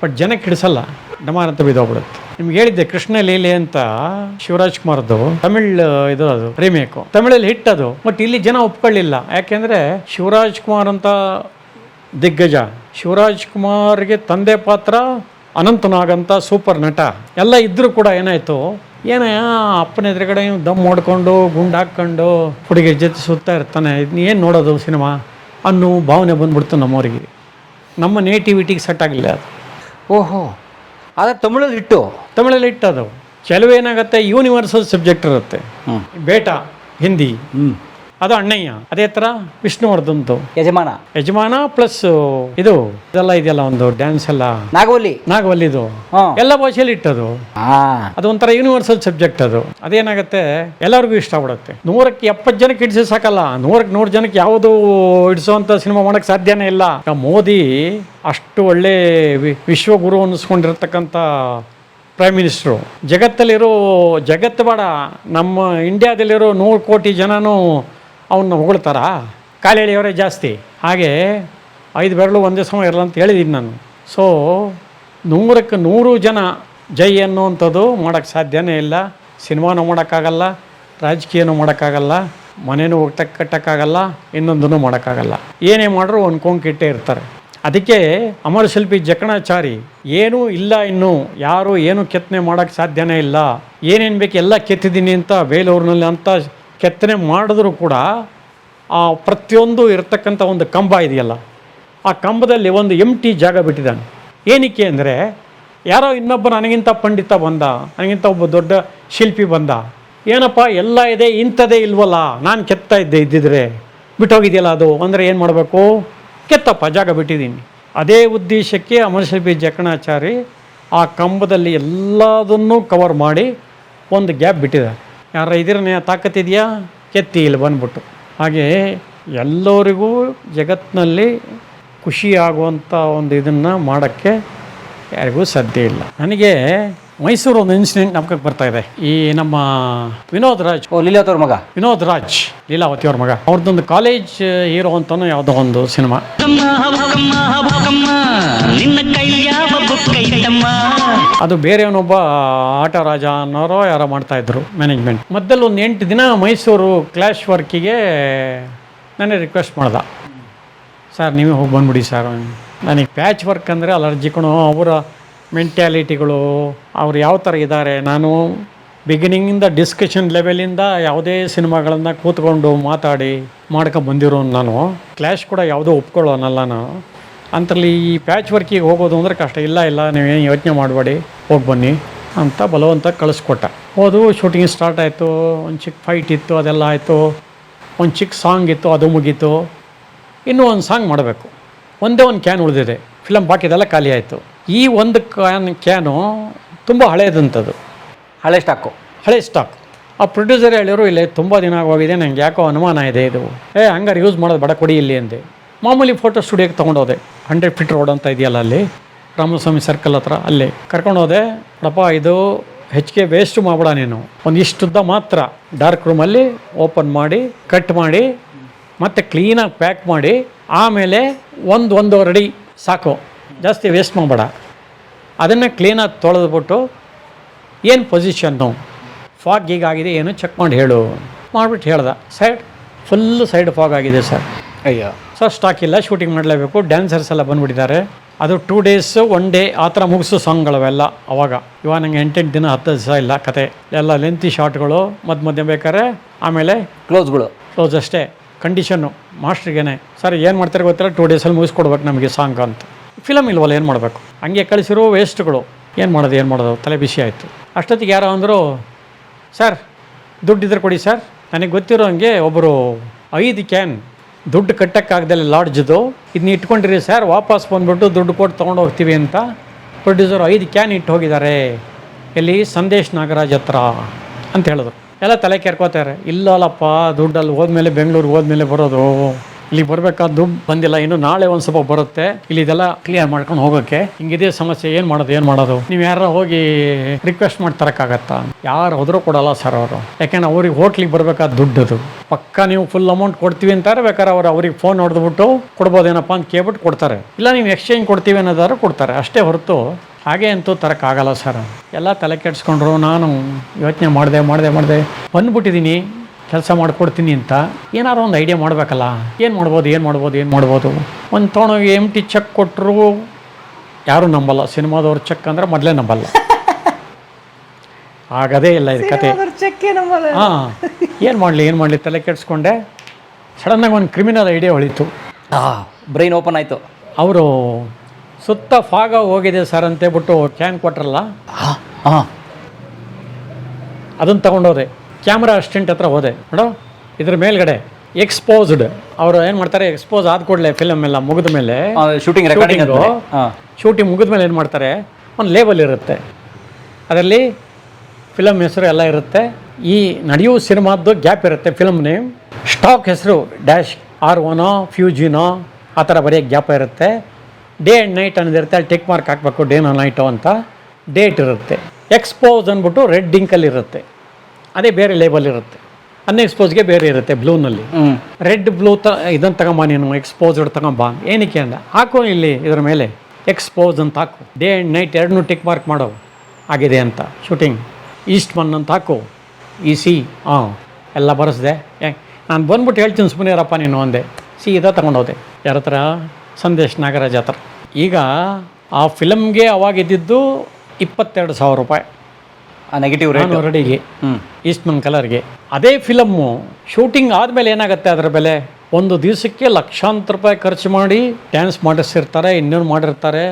ಬಟ್ ಜನಕ್ಕೆ ಹಿಡಿಸಲ್ಲ, ಡಮಾರ್ ಅಂತ ಬಿದ್ದೋಗ್ಬಿಡುತ್ತೆ. ನಿಮ್ಗೆ ಹೇಳಿದ್ದೆ ಕೃಷ್ಣ ಲೀಲೆ ಅಂತ ಶಿವರಾಜ್ ಕುಮಾರ್ದು ತಮಿಳ್ ಇದು, ಅದು ರೀಮೇಕು, ತಮಿಳಲ್ಲಿ ಹಿಟ್ ಅದು. ಬಟ್ ಇಲ್ಲಿ ಜನ ಒಪ್ಕೊಳ್ಳಿಲ್ಲ, ಯಾಕೆಂದರೆ ಶಿವರಾಜ್ ಕುಮಾರ್ ಅಂತ ದಿಗ್ಗಜ, ಶಿವರಾಜ್ ಕುಮಾರ್ಗೆ ತಂದೆ ಪಾತ್ರ ಅನಂತನಾಗ್ ಅಂತ ಸೂಪರ್ ನಟ ಎಲ್ಲ ಇದ್ದರೂ ಕೂಡ ಏನಾಯಿತು, ಅಪ್ಪನ ಎದುರುಗಡೆ ದಮ್ ಹೊಡ್ಕೊಂಡು ಗುಂಡು ಹಾಕ್ಕೊಂಡು ಹುಡುಗಿಯ ಜೊತೆ ಸುತ್ತಾ ಇರ್ತಾನೆ, ಏನು ನೋಡೋದು ಸಿನಿಮಾ ಅನ್ನೋ ಭಾವನೆ ಬಂದ್ಬಿಡ್ತು ನಮ್ಮವರಿಗೆ. ನಮ್ಮ ನೇಟಿವಿಟಿಗೆ ಸೆಟ್ ಆಗಲಿಲ್ಲ ಅದು. ಓಹೋ, ಆದರೆ ತಮಿಳಲ್ಲಿ ಹಿಟ್ಟು. ತಮಿಳಲ್ಲಿ ಹಿಟ್ಟದು. ಕೆಲವೇನಾಗುತ್ತೆ, ಯೂನಿವರ್ಸಲ್ ಸಬ್ಜೆಕ್ಟ್ ಇರುತ್ತೆ. ಬೇಟಾ ಹಿಂದಿ, ಅದು ಅಣ್ಣಯ್ಯ. ಅದೇ ಥರ ವಿಷ್ಣುವರ್ಧನ್ದು ಯಜಮಾನ ಪ್ಲಸ್ ಇದೆಲ್ಲ ಇದೆಯಲ್ಲ, ಒಂದು ಡ್ಯಾನ್ಸ್ ಎಲ್ಲ ನಾಗವಲ್ಲಿದು ಎಲ್ಲ ಭಾಷೆಯಲ್ಲಿ ಇಟ್ಟದು. ಅದು ಒಂಥರ ಯೂನಿವರ್ಸಲ್ ಸಬ್ಜೆಕ್ಟ್ ಅದು. ಅದೇನಾಗುತ್ತೆ, ಎಲ್ಲರಿಗೂ ಇಷ್ಟ ಆಗ್ಬಿಡುತ್ತೆ. 100ಕ್ಕೆ 70 ಜನಕ್ಕೆ ಹಿಡಿಸಿ ಸಾಕಲ್ಲ, 100ಕ್ಕೆ 100 ಜನಕ್ಕೆ ಯಾವುದು ಹಿಡಿಸುವಂಥ ಸಿನಿಮಾ ಮಾಡೋಕ್ಕೆ ಸಾಧ್ಯನೇ ಇಲ್ಲ. ಮೋದಿ ಅಷ್ಟು ಒಳ್ಳೆ ವಿಶ್ವಗುರು ಅನ್ನಿಸ್ಕೊಂಡಿರ್ತಕ್ಕಂಥ ಪ್ರೈಮ್ ಮಿನಿಸ್ಟ್ರು. ಜಗತ್ತು ಬೇಡ, ನಮ್ಮ ಇಂಡಿಯಾದಲ್ಲಿರೋ 100 ಕೋಟಿ ಜನನೂ ಅವನ್ನ ಹೊಗಳ್ತಾರ? ಕಾಲು ಎಳೆಯವರೇ ಜಾಸ್ತಿ. ಹಾಗೆ 5 ಬೆರಳು ಒಂದೇ ಸಮ ಇರಲ್ಲ ಅಂತ ಹೇಳಿದ್ದೀನಿ ನಾನು. ಸೊ 100ಕ್ಕೆ 100 ಜನ ಜೈ ಅನ್ನುವಂಥದ್ದು ಮಾಡೋಕ್ಕೆ ಸಾಧ್ಯನೇ ಇಲ್ಲ. ಸಿನಿಮಾನೂ ಮಾಡೋಕ್ಕಾಗಲ್ಲ, ರಾಜಕೀಯನೂ ಮಾಡೋಕ್ಕಾಗಲ್ಲ, ಮನೇನೂ ಕಟ್ಟಕ್ಕಾಗಲ್ಲ, ಇನ್ನೊಂದೂ ಮಾಡೋಕ್ಕಾಗಲ್ಲ. ಏನೇ ಮಾಡ್ರೂ ಒಂದು ಕೊಂಕಿಟ್ಟೇ ಇರ್ತಾರೆ. ಅದಕ್ಕೆ ಅಮರ ಶಿಲ್ಪಿ ಜಕಣಾಚಾರಿ ಏನೂ ಇಲ್ಲ, ಇನ್ನೂ ಯಾರು ಏನು ಕೆತ್ತನೆ ಮಾಡೋಕ್ಕೆ ಸಾಧ್ಯನೇ ಇಲ್ಲ, ಏನೇನು ಬೇಕು ಎಲ್ಲ ಕೆತ್ತಿದ್ದೀನಿ ಅಂತ ಬೇಲೂರಿನಲ್ಲಿ ಅಂತ ಕೆತ್ತನೆ ಮಾಡಿದ್ರೂ ಕೂಡ ಆ ಪ್ರತಿಯೊಂದು ಇರತಕ್ಕಂಥ ಒಂದು ಕಂಬ ಇದೆಯಲ್ಲ, ಆ ಕಂಬದಲ್ಲಿ ಒಂದು ಎಂಟಿ ಜಾಗ ಬಿಟ್ಟಿದ್ದಾನೆ. ಏನಕ್ಕೆ ಅಂದರೆ ಯಾರೋ ಇನ್ನೊಬ್ಬ ನನಗಿಂತ ಪಂಡಿತ ಬಂದ, ನನಗಿಂತ ಒಬ್ಬ ದೊಡ್ಡ ಶಿಲ್ಪಿ ಬಂದ, ಏನಪ್ಪ ಎಲ್ಲ ಇದೆ ಇಂಥದೇ ಇಲ್ವಲ್ಲ, ನಾನು ಕೆತ್ತಾ ಇದ್ದಿದ್ರೆ ಬಿಟ್ಟೋಗಿದೆಯಲ್ಲ ಅದು ಅಂದರೆ ಏನು ಮಾಡಬೇಕು? ಕೆತ್ತಪ್ಪ, ಜಾಗ ಬಿಟ್ಟಿದ್ದೀನಿ. ಅದೇ ಉದ್ದೇಶಕ್ಕೆ ಅಮರಶಿಲ್ಪಿ ಜಕಣಾಚಾರಿ ಆ ಕಂಬದಲ್ಲಿ ಎಲ್ಲದನ್ನೂ ಕವರ್ ಮಾಡಿ ಒಂದು ಗ್ಯಾಪ್ ಬಿಟ್ಟಿದ್ದಾರೆ. ಯಾರ ಇದರನೇ ತಾಕತ್ತಿದೆಯಾ? ಕೆತ್ತಿ ಇಲ್ಲಿ ಬಂದ್ಬಿಟ್ಟು. ಹಾಗೆ ಎಲ್ಲರಿಗೂ ಜಗತ್ತಿನಲ್ಲಿ ಖುಷಿಯಾಗುವಂಥ ಒಂದು ಇದನ್ನು ಮಾಡೋಕ್ಕೆ ಯಾರಿಗೂ ಸಾಧ್ಯ ಇಲ್ಲ. ನನಗೆ ಮೈಸೂರು ಒಂದು ಇನ್ಸಿಡೆಂಟ್ ನಮ್ಗೆ ಬರ್ತಾ ಇದೆ. ಈ ನಮ್ಮ ವಿನೋದ್ ರಾಜ್, ಲೀಲಾವತಿ ಅವ್ರ ಮಗ ವಿನೋದ್ ರಾಜ್, ಲೀಲಾವತಿ ಅವ್ರ ಮಗ, ಅವ್ರದ್ದೊಂದು ಕಾಲೇಜ್ ಹೀರೋ ಅಂತಾನು ಯಾವುದೋ ಒಂದು ಸಿನಿಮಾ. ಅದು ಬೇರೆಯವನೊಬ್ಬ ಆಟ ರಾಜ ಅನ್ನೋರು ಯಾರೋ ಮಾಡ್ತಾಯಿದ್ರು ಮ್ಯಾನೇಜ್ಮೆಂಟ್. ಮಧ್ಯದಲ್ಲಿ ಒಂದು 8 ದಿನ ಮೈಸೂರು ಕ್ಲಾಶ್ ವರ್ಕಿಗೆ ನನಗೆ ರಿಕ್ವೆಸ್ಟ್ ಮಾಡ್ದೆ, ಸರ್ ನೀವೇ ಹೋಗಿ ಬಂದ್ಬಿಡಿ ಸರ್, ನನಗೆ ಪ್ಯಾಚ್ ವರ್ಕ್ ಅಂದರೆ ಅಲರ್ಜಿ ಕಣೋ, ಅವರ ಮೆಂಟ್ಯಾಲಿಟಿಗಳು ಅವ್ರು ಯಾವ ಥರ ಇದ್ದಾರೆ. ನಾನು ಬಿಗಿನಿಂಗಿಂದ ಡಿಸ್ಕಷನ್ ಲೆವೆಲಿಂದ ಯಾವುದೇ ಸಿನಿಮಾಗಳನ್ನು ಕೂತ್ಕೊಂಡು ಮಾತಾಡಿ ಮಾಡ್ಕೊಂಬಂದಿರೋನು ನಾನು. ಕ್ಲಾಶ್ ಕೂಡ ಯಾವುದೋ ಒಪ್ಕೊಳ್ಳೋನಲ್ಲ ನಾನು. ಅಂತರಲ್ಲಿ ಈ ಪ್ಯಾಚ್ ವರ್ಕಿಗೆ ಹೋಗೋದು ಅಂದರೆ ಕಷ್ಟ. ಇಲ್ಲ ನೀವೇನು ಯೋಚನೆ ಮಾಡಬೇಡಿ, ಹೋಗಿ ಬನ್ನಿ ಅಂತ ಬಲವಂತ ಕಳಿಸ್ಕೊಟ್ಟ. ಹೋದು, ಶೂಟಿಂಗ್ ಸ್ಟಾರ್ಟ್ ಆಯಿತು, ಒಂದು ಚಿಕ್ಕ ಫೈಟ್ ಇತ್ತು, ಅದೆಲ್ಲ ಆಯಿತು, ಒಂದು ಚಿಕ್ಕ ಸಾಂಗ್ ಇತ್ತು, ಅದು ಮುಗೀತು. ಇನ್ನೂ ಒಂದು ಸಾಂಗ್ ಮಾಡಬೇಕು, ಒಂದೇ ಒಂದು ಕ್ಯಾನ್ ಉಳಿದಿದೆ, ಫಿಲಮ್ ಬಾಕಿದೆಲ್ಲ ಖಾಲಿ ಆಯಿತು. ಈ ಒಂದು ಕ್ಯಾನು ತುಂಬ ಹಳೇದಂಥದ್ದು, ಹಳೆ ಸ್ಟಾಕು. ಆ ಪ್ರೊಡ್ಯೂಸರ್ ಹೇಳಿದ್ರು, ಇಲ್ಲೇ ತುಂಬ ದಿನ ಆಗೋಗಿದೆ, ನಂಗೆ ಯಾಕೋ ಅನುಮಾನ ಇದೆ, ಇದು ಹಂಗಾರೆ ಯೂಸ್ ಮಾಡೋದು ಬೇಡ, ಕೊಡಿ ಇಲ್ಲಿ ಅಂದೆ. ಮಾಮೂಲಿ ಫೋಟೋ ಸ್ಟುಡಿಯೋಗೆ ತೊಗೊಂಡೋದೆ, 100 ಫೀಟ್ ರೋಡ್ ಅಂತ ಇದೆಯಲ್ಲ ಅಲ್ಲಿ ರಾಮಸ್ವಾಮಿ ಸರ್ಕಲ್ ಹತ್ರ, ಅಲ್ಲಿ ಕರ್ಕೊಂಡೋದೆ. ನೋಡಪ್ಪ, ಇದು ಹೆಚ್ಚಿಗೆ ವೇಸ್ಟ್ ಮಾಡಬೇಡ ನೀನು, ಒಂದಿಷ್ಟುದ್ದ ಮಾತ್ರ ಡಾರ್ಕ್ ರೂಮಲ್ಲಿ ಓಪನ್ ಮಾಡಿ ಕಟ್ ಮಾಡಿ ಮತ್ತು ಕ್ಲೀನಾಗಿ ಪ್ಯಾಕ್ ಮಾಡಿ, ಆಮೇಲೆ 1-1.5 ಅಡಿ ಸಾಕು, ಜಾಸ್ತಿ ವೇಸ್ಟ್ ಮಾಡಬೇಡ. ಅದನ್ನು ಕ್ಲೀನಾಗಿ ತೊಳೆದ್ಬಿಟ್ಟು ಏನು ಪೊಸಿಷನ್ನು, ಫಾಗ್ ಹೀಗಾಗಿದೆ ಏನು ಚೆಕ್ ಮಾಡಿ ಹೇಳು ಮಾಡಿಬಿಟ್ಟು ಹೇಳ್ದೆ. ಫುಲ್ಲು ಸೈಡ್ ಫಾಗ್ ಆಗಿದೆ ಸರ್. ಅಯ್ಯೋ ಸರ್, ಸ್ಟಾಕ್ ಇಲ್ಲ, ಶೂಟಿಂಗ್ ಮಾಡಲೇಬೇಕು, ಡ್ಯಾನ್ಸರ್ಸ್ ಎಲ್ಲ ಬಂದುಬಿಟ್ಟಿದ್ದಾರೆ. ಅದು 2 ಡೇಸ್ 1 ಡೇ ಆ ಥರ ಮುಗಿಸೋ ಸಾಂಗ್ಗಳವೆಲ್ಲ ಅವಾಗ. ಇವಾಗ ನನಗೆ 8 ದಿನ 10 ದಿವಸ ಇಲ್ಲ ಕತೆ, ಎಲ್ಲ ಲೆಂತಿ ಶಾರ್ಟ್ಗಳು, ಮಧ್ಯೆ ಬೇಕಾದ್ರೆ ಆಮೇಲೆ ಕ್ಲೋಸ್ ಅಷ್ಟೇ. ಕಂಡೀಷನ್ನು ಮಾಸ್ಟ್ರಿಗೇನೆ, ಸರ್ ಏನು ಮಾಡ್ತಾರೆ ಗೊತ್ತಿಲ್ಲ, 2 ಡೇಸಲ್ಲಿ ಮುಗಿಸ್ಕೊಡ್ಬೇಕು ನಮಗೆ ಸಾಂಗ್ ಅಂತ. ಫಿಲಮ್ ಇಲ್ವಲ್ಲ, ಏನು ಮಾಡಬೇಕು? ಹಂಗೆ ಕಳಿಸಿರೋ ವೇಸ್ಟ್ಗಳು, ಏನು ಮಾಡೋದು ತಲೆ ಬಿಸಿ ಆಯಿತು. ಅಷ್ಟೊತ್ತಿಗೆ ಯಾರೋ ಅಂದರು, ಸರ್ ದುಡ್ಡಿದ್ರೆ ಕೊಡಿ ಸರ್. ನನಗೆ ಗೊತ್ತಿರೋ ಹಂಗೆ ಒಬ್ಬರು 5 ಕ್ಯಾನ್ ದುಡ್ಡು ಕಟ್ಟೋಕ್ಕಾಗ್ದಲ್ಲ ಲಾಡ್ಜ್ದು, ಇದನ್ನ ಇಟ್ಕೊಂಡಿರಿ ಸರ್, ವಾಪಸ್ ಬಂದುಬಿಟ್ಟು ದುಡ್ಡು ಕೊಟ್ಟು ತೊಗೊಂಡು ಹೋಗ್ತೀವಿ ಅಂತ ಪ್ರೊಡ್ಯೂಸರ್ 5 ಕ್ಯಾನ್ ಇಟ್ಟು ಹೋಗಿದ್ದಾರೆ, ಎಲ್ಲಿ ಸಂದೇಶ್ ನಾಗರಾಜ್ ಹತ್ರ ಅಂತ ಹೇಳಿದ್ರು. ಎಲ್ಲ ತಲೆ ಕೆರ್ಕೋತಾರೆ, ಇಲ್ಲಲ್ಲಪ್ಪ ದುಡ್ಡಲ್ಲಿ ಹೋದ್ಮೇಲೆ ಬೆಂಗಳೂರಿಗೆ ಹೋದ್ಮೇಲೆ ಬರೋದು, ಇಲ್ಲಿಗೆ ಬರಬೇಕಾದ ದುಡ್ಡು ಬಂದಿಲ್ಲ, ಇನ್ನು ನಾಳೆ ಒಂದು ಸ್ವಲ್ಪ ಬರುತ್ತೆ, ಇಲ್ಲಿ ಇದೆಲ್ಲ ಕ್ಲಿಯರ್ ಮಾಡ್ಕೊಂಡು ಹೋಗೋಕ್ಕೆ. ಹಿಂಗಿದೆ ಸಮಸ್ಯೆ, ಏನು ಮಾಡೋದು? ನೀವು ಯಾರು ಹೋಗಿ ರಿಕ್ವೆಸ್ಟ್ ಮಾಡಿ ತರೋಕ್ಕಾಗತ್ತಾ? ಯಾರು ಹೋದರೂ ಕೊಡಲ್ಲ ಸರ್ ಅವರು, ಯಾಕೆಂದ್ರೆ ಅವ್ರಿಗೆ ಹೋಟ್ಲಿಗೆ ಬರಬೇಕಾದ ದುಡ್ಡದು ಪಕ್ಕ. ನೀವು ಫುಲ್ ಅಮೌಂಟ್ ಕೊಡ್ತೀವಿ ಅಂತಾರೆ, ಬೇಕಾದ್ರೆ ಅವ್ರಿಗೆ ಫೋನ್ ಹೊಡೆದ್ಬಿಟ್ಟು ಕೊಡ್ಬೋದೇನಪ್ಪ ಅಂತ ಕೇಳ್ಬಿಟ್ಟು ಕೊಡ್ತಾರೆ, ಇಲ್ಲ ನೀವು ಎಕ್ಸ್ಚೇಂಜ್ ಕೊಡ್ತೀವಿ ಅನ್ನೋದಾದ್ರು ಕೊಡ್ತಾರೆ, ಅಷ್ಟೇ ಹೊರತು ಹಾಗೆ ಅಂತೂ ತರೋಕ್ಕಾಗಲ್ಲ ಸರ್. ಎಲ್ಲ ತಲೆ ಕೆಡಿಸ್ಕೊಂಡ್ರು. ನಾನು ಯೋಚನೆ ಮಾಡಿದೆ, ಬಂದ್ಬಿಟ್ಟಿದ್ದೀನಿ, ಕೆಲಸ ಮಾಡಿಕೊಡ್ತೀನಿ ಅಂತ. ಏನಾರು ಒಂದು ಐಡಿಯಾ ಮಾಡಬೇಕಲ್ಲ, ಏನು ಮಾಡ್ಬೋದು? ಒಂದು ತೊಗೊಂಡೋಗಿ ಎಂಟಿ ಚೆಕ್ ಕೊಟ್ಟರು ಯಾರೂ ನಂಬಲ್ಲ. ಸಿನಿಮಾದವ್ರು ಚೆಕ್ ಅಂದರೆ ಮೊದಲೇ ನಂಬಲ್ಲ, ಆಗದೇ ಇಲ್ಲ ಇದು ಕತೆ. ಹಾಂ, ಏನು ಮಾಡಲಿ ತಲೆ ಕೆಡಿಸ್ಕೊಂಡೆ. ಸಡನ್ನಾಗಿ ಒಂದು ಕ್ರಿಮಿನಲ್ ಐಡಿಯಾ ಹೊಳಿತು, ಬ್ರೈನ್ ಓಪನ್ ಆಯಿತು. ಅವರು ಸುತ್ತ ಫಾಗ ಹೋಗಿದೆ ಸರ್ ಅಂತೇಳ್ಬಿಟ್ಟು ಕ್ಯಾನ್ ಕೊಟ್ರಲ್ಲ, ಅದನ್ನು ತಗೊಂಡೋದೆ. ಕ್ಯಾಮ್ರಾ ಅಸಿಸ್ಟೆಂಟ್ ಹತ್ರ ಹೋದೆ, ನೋಡೋ ಇದ್ರ ಮೇಲ್ಗಡೆ ಎಕ್ಸ್ಪೋಸ್ಡ್. ಅವರು ಏನು ಮಾಡ್ತಾರೆ, ಎಕ್ಸ್ಪೋಸ್ ಆದ ಕೂಡಲೇ ಫಿಲಮ್ ಎಲ್ಲ ಮುಗಿದ ಮೇಲೆ, ಶೂಟಿಂಗ್ ಮುಗಿದ ಮೇಲೆ ಏನು ಮಾಡ್ತಾರೆ, ಒಂದು ಲೇಬಲ್ ಇರುತ್ತೆ, ಅದರಲ್ಲಿ ಫಿಲಮ್ ಹೆಸರು ಎಲ್ಲ ಇರುತ್ತೆ. ಈ ನಡೆಯುವ ಸಿನಿಮಾದ್ದು ಗ್ಯಾಪ್ ಇರುತ್ತೆ, ಫಿಲಮ್ ನೇಮ್, ಸ್ಟಾಕ್ ಹೆಸರು -R1 ಫ್ಯೂಜಿನೋ ಆ ಥರ ಬರೆಯೋಕ್ಕೆ ಗ್ಯಾಪ್ ಇರುತ್ತೆ. ಡೇ ಆ್ಯಂಡ್ ನೈಟ್ ಅನ್ನೋದಿರುತ್ತೆ, ಅಲ್ಲಿ ಟಿಕ್ ಮಾರ್ಕ್ ಹಾಕಬೇಕು, ಡೇನೋ ನೈಟೋ ಅಂತ. ಡೇಟ್ ಇರುತ್ತೆ, ಎಕ್ಸ್ಪೋಸ್ ಅಂದ್ಬಿಟ್ಟು ರೆಡ್ ಇಂಕಲ್ಲಿ ಇರುತ್ತೆ, ಅದೇ ಬೇರೆ ಲೇಬಲ್ ಇರುತ್ತೆ. ಅನ್ಎಕ್ಸ್ಪೋಸ್ಗೆ ಬೇರೆ ಇರುತ್ತೆ ಬ್ಲೂನಲ್ಲಿ. ರೆಡ್ ಬ್ಲೂ ಇದನ್ನು ತಗೊಂಬ, ನೀನು ಎಕ್ಸ್ಪೋಸ್ಡ್ ತಗೊಂಬ. ಏನಕ್ಕೆ ಅಂದ, ಹಾಕು ಇಲ್ಲಿ ಇದರ ಮೇಲೆ ಎಕ್ಸ್ಪೋಸ್ ಅಂತ ಹಾಕು, ಡೇ ಆ್ಯಂಡ್ ನೈಟ್ ಎರಡನ್ನೂ ಟಿಕ್ ಮಾರ್ಕ್ ಮಾಡೋ ಆಗಿದೆ ಅಂತ. ಶೂಟಿಂಗ್ ಈಸ್ಟ್ ಮನ್ ಅಂತ ಹಾಕು, EC ಎಲ್ಲ ಬರೆಸ್ದೆ. ನಾನು ಬಂದ್ಬಿಟ್ಟು ಹೇಳ್ತೀನಿ ಸುಮ್ಮನೆ ಇರಪ್ಪ ನೀನು ಅಂದೆ. ಸೀದಾ ತಗೊಂಡೋದೆ ಯಾರ ಹತ್ರ, ಸಂದೇಶ್ ನಾಗರಾಜ್ ಹತ್ರ. ಈಗ ಆ ಫಿಲಮ್ಗೆ ಅವಾಗಿದ್ದು 22,000 ರೂಪಾಯಿ ಆ ನೆಗೆಟಿವ್ ರೆಡಿಗೆ, ಈಸ್ಟ್ಮನ್ ಕಲರ್ಗೆ. ಅದೇ ಫಿಲಮ್ಮು ಶೂಟಿಂಗ್ ಆದಮೇಲೆ ಏನಾಗುತ್ತೆ ಅದರ ಬೆಲೆ, ಒಂದು ದಿವಸಕ್ಕೆ ಲಕ್ಷಾಂತರ ರೂಪಾಯಿ ಖರ್ಚು ಮಾಡಿ ಡ್ಯಾನ್ಸ್ ಮಾಡಿಸಿರ್ತಾರೆ, ಇನ್ನೇನು ಮಾಡಿರ್ತಾರೆ,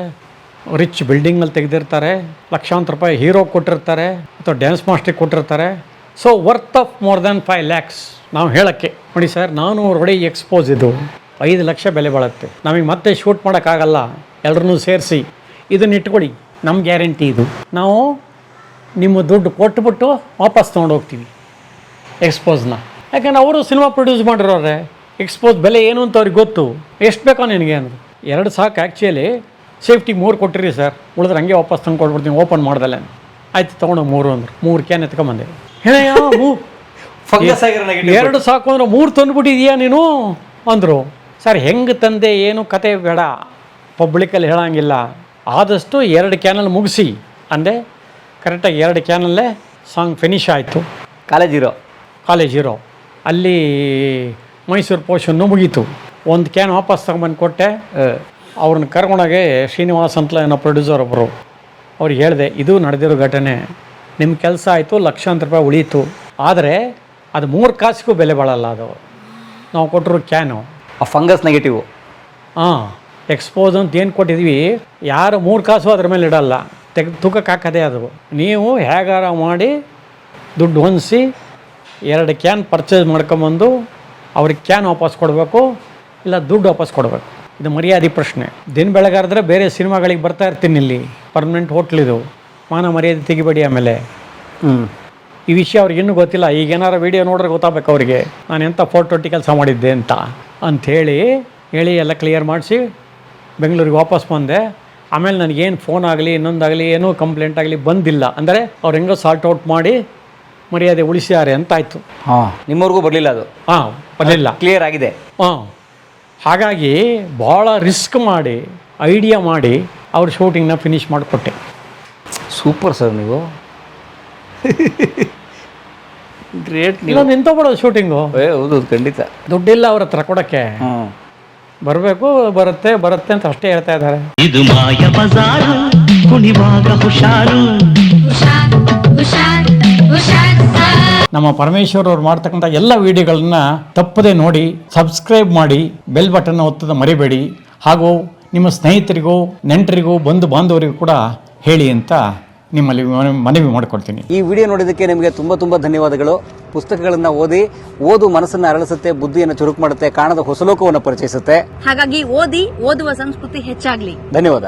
ರಿಚ್ ಬಿಲ್ಡಿಂಗಲ್ಲಿ ತೆಗೆದಿರ್ತಾರೆ, ಲಕ್ಷಾಂತರ ರೂಪಾಯಿ ಹೀರೋ ಕೊಟ್ಟಿರ್ತಾರೆ ಅಥವಾ ಡ್ಯಾನ್ಸ್ ಮಾಸ್ಟ್ರಿಗೆ ಕೊಟ್ಟಿರ್ತಾರೆ. So worth of more than 5 lakhs ನಾವು ಹೇಳೋಕ್ಕೆ. ನೋಡಿ ಸರ್, ನಾನು ರೆಡಿ ಎಕ್ಸ್ಪೋಸ್ ಇದು 5 ಲಕ್ಷ ಬೆಲೆ ಬಾಳುತ್ತೆ, ನಮಗೆ ಮತ್ತೆ ಶೂಟ್ ಮಾಡೋಕ್ಕಾಗಲ್ಲ, ಎಲ್ಲರನ್ನೂ ಸೇರಿಸಿ ಇದನ್ನ ಇಟ್ಕೊಳ್ಳಿ, ನಮ್ಮ ಗ್ಯಾರಂಟಿ ಇದು, ನಾವು ನಿಮ್ಮ ದುಡ್ಡು ಕೊಟ್ಬಿಟ್ಟು ವಾಪಸ್ ತೊಗೊಂಡೋಗ್ತೀವಿ ಎಕ್ಸ್ಪೋಸ್ನ. ಯಾಕಂದ್ರೆ ಅವರು ಸಿನಿಮಾ ಪ್ರೊಡ್ಯೂಸ್ ಮಾಡಿರೋರೆ, ಎಕ್ಸ್ಪೋಸ್ ಬೆಲೆ ಏನು ಅಂತ ಅವ್ರಿಗೆ ಗೊತ್ತು. ಎಷ್ಟು ಬೇಕೋ ನಿನಗೆ ಅಂದರು. 2 ಸಾಕು, ಆ್ಯಕ್ಚುಲಿ ಸೇಫ್ಟಿಗೆ 3 ಕೊಟ್ಟಿರಿ ಸರ್, ಉಳಿದ್ರೆ ಹಂಗೆ ವಾಪಸ್ ತಂದು ಕೊಟ್ಬಿಡ್ತೀನಿ ಓಪನ್ ಮಾಡ್ದಲ್ಲ. ಆಯ್ತು ತೊಗೊಂಡು 3 ಅಂದರು. 3 ಕ್ಯಾನ್ ಎತ್ಕೊಂಬಂದೆ. ಹೇಳಯ್ಯ 2 ಸಾಕು ಅಂದ್ರೆ 3 ತಂದುಬಿಟ್ಟಿದೀಯಾ ನೀನು ಅಂದರು. ಸರ್ ಹೆಂಗೆ ತಂದೆ ಏನು ಕತೆ ಬೇಡ, ಪಬ್ಲಿಕಲ್ಲಿ ಹೇಳೋಂಗಿಲ್ಲ, ಆದಷ್ಟು 2 ಕ್ಯಾನಲ್ಲಿ ಮುಗಿಸಿ ಅಂದೆ. ಕರೆಕ್ಟಾಗಿ 2 ಕ್ಯಾನಲ್ಲೇ ಸಾಂಗ್ ಫಿನಿಶ್ ಆಯಿತು. ಕಾಲೇಜ್ ಹೀರೋ ಅಲ್ಲಿ ಮೈಸೂರು ಪೋಷನ್ನು ಮುಗೀತು. 1 ಕ್ಯಾನ್ ವಾಪಸ್ ತಗೊಂಬಂದು ಕೊಟ್ಟೆ. ಅವ್ರನ್ನ ಕರ್ಕೊಂಡೋಗಿ ಶ್ರೀನಿವಾಸ್ ಅಂತಲ ಏನೋ ಪ್ರೊಡ್ಯೂಸರ್ ಒಬ್ಬರು, ಅವ್ರಿಗೆ ಹೇಳಿದೆ, ಇದು ನಡೆದಿರೋ ಘಟನೆ, ನಿಮ್ಮ ಕೆಲಸ ಆಯಿತು, ಲಕ್ಷಾಂತರ ರೂಪಾಯಿ ಉಳೀತು, ಆದರೆ ಅದು 3 ಕಾಸಿಗೂ ಬೆಲೆ ಬಾಳಲ್ಲ. ಅದು ನಾವು ಕೊಟ್ಟರು ಕ್ಯಾನು ಆ ಫಂಗಸ್ ನೆಗೆಟಿವ್. ಎಕ್ಸ್ಪೋಸ್ ಅಂತ ಏನು ಕೊಟ್ಟಿದ್ವಿ, ಯಾರು 3 ಕಾಸು ಅದ್ರ ಮೇಲೆ ಇಡಲ್ಲ, ತೂಕಕ್ಕೆ ಹಾಕೋದೇ ಅದು. ನೀವು ಹೇಗಾರ ಮಾಡಿ ದುಡ್ಡು ಹೊಂದಿಸಿ 2 ಕ್ಯಾನ್ ಪರ್ಚೇಸ್ ಮಾಡ್ಕೊಂಬಂದು ಅವ್ರಿಗೆ ಕ್ಯಾನ್ ವಾಪಸ್ ಕೊಡಬೇಕು, ಇಲ್ಲ ದುಡ್ಡು ವಾಪಸ್ ಕೊಡಬೇಕು. ಇದು ಮರ್ಯಾದೆ ಪ್ರಶ್ನೆ. ದಿನ ಬೆಳಗಾದ್ರೆ ಬೇರೆ ಸಿನಿಮಾಗಳಿಗೆ ಬರ್ತಾ ಇರ್ತೀನಿ, ಇಲ್ಲಿ ಪರ್ಮನೆಂಟ್ ಹೋಟ್ಲಿದು, ಮಾನ ಮರ್ಯಾದೆ ತೆಗಿಬೇಡಿ. ಆಮೇಲೆ ಈ ವಿಷಯ ಅವ್ರಿಗೆ ಇನ್ನೂ ಗೊತ್ತಿಲ್ಲ. ಈಗ ಏನಾರು ವೀಡಿಯೋ ನೋಡ್ರೆ ಗೊತ್ತಾಗಬೇಕು ಅವ್ರಿಗೆ ನಾನು ಎಂಥ 420 ಕೆಲಸ ಮಾಡಿದ್ದೆ ಅಂತ ಅಂಥೇಳಿ ಎಲ್ಲ ಕ್ಲಿಯರ್ ಮಾಡಿಸಿ ಬೆಂಗಳೂರಿಗೆ ವಾಪಸ್ ಬಂದೆ. ಆಮೇಲೆ ನನಗೇನು ಫೋನ್ ಆಗಲಿ ಇನ್ನೊಂದಾಗಲಿ ಏನೂ ಕಂಪ್ಲೇಂಟ್ ಆಗಲಿ ಬಂದಿಲ್ಲ. ಅಂದರೆ ಅವ್ರು ಹೆಂಗೋ ಸಾರ್ಟ್ ಔಟ್ ಮಾಡಿ ಮರ್ಯಾದೆ ಉಳಿಸಿದ್ದಾರೆ ಅಂತಾಯಿತು. ನಿಮ್ಮವ್ರಿಗೂ ಬರಲಿಲ್ಲ ಅದು? ಬರಲಿಲ್ಲ, ಕ್ಲಿಯರ್ ಆಗಿದೆ. ಹಾಗಾಗಿ ಭಾಳ ರಿಸ್ಕ್ ಮಾಡಿ ಐಡಿಯಾ ಮಾಡಿ ಅವ್ರ ಶೂಟಿಂಗ್ನ ಫಿನಿಶ್ ಮಾಡಿಕೊಟ್ಟೆ. ಸೂಪರ್ ಸರ್ ನೀವು. ಗ್ರೇಟ್. ಇಲ್ಲೊಂದು ನಿಂತೋಗ್ಬಿಡೋದು ಶೂಟಿಂಗು. ಹೌದು, ಖಂಡಿತ. ದುಡ್ಡಿಲ್ಲ ಅವ್ರ ಹತ್ರ ಕೊಡೋಕ್ಕೆ, ಬರಬೇಕು, ಬರುತ್ತೆ ಅಂತ ಅಷ್ಟೇ ಹೇಳ್ತಾ ಇದ್ದಾರೆ. ಇದು ಮಾಯ ಬಜಾರು, ಕುಣಿವಾಗ ಹುಷಾರು. ನಮ್ಮ ಪರಮೇಶ್ವರ್ ಅವ್ರು ಮಾಡ್ತಕ್ಕಂಥ ಎಲ್ಲ ವಿಡಿಯೋಗಳನ್ನ ತಪ್ಪದೆ ನೋಡಿ, ಸಬ್ಸ್ಕ್ರೈಬ್ ಮಾಡಿ, ಬೆಲ್ ಬಟನ್ ಒತ್ತದ ಮರಿಬೇಡಿ. ಹಾಗೂ ನಿಮ್ಮ ಸ್ನೇಹಿತರಿಗೂ ನೆಂಟರಿಗೂ ಬಂಧು ಬಾಂಧವರಿಗೂ ಕೂಡ ಹೇಳಿ ಅಂತ ನಿಮ್ಮಲ್ಲಿ ಮನವಿ ಮಾಡಿಕೊಡ್ತೀನಿ. ಈ ವಿಡಿಯೋ ನೋಡಿದ್ದಕ್ಕೆ ನಿಮಗೆ ತುಂಬ ಧನ್ಯವಾದಗಳು. ಪುಸ್ತಕಗಳನ್ನು ಓದು ಮನಸ್ಸನ್ನು ಅರಳಿಸುತ್ತೆ, ಬುದ್ಧಿಯನ್ನು ಚುರುಕು ಮಾಡುತ್ತೆ, ಕಾಣದ ಹೊಸ ಲೋಕವನ್ನು ಪರಿಚಯಿಸುತ್ತೆ. ಹಾಗಾಗಿ ಓದುವ ಸಂಸ್ಕೃತಿ ಹೆಚ್ಚಾಗ್ಲಿ. ಧನ್ಯವಾದ.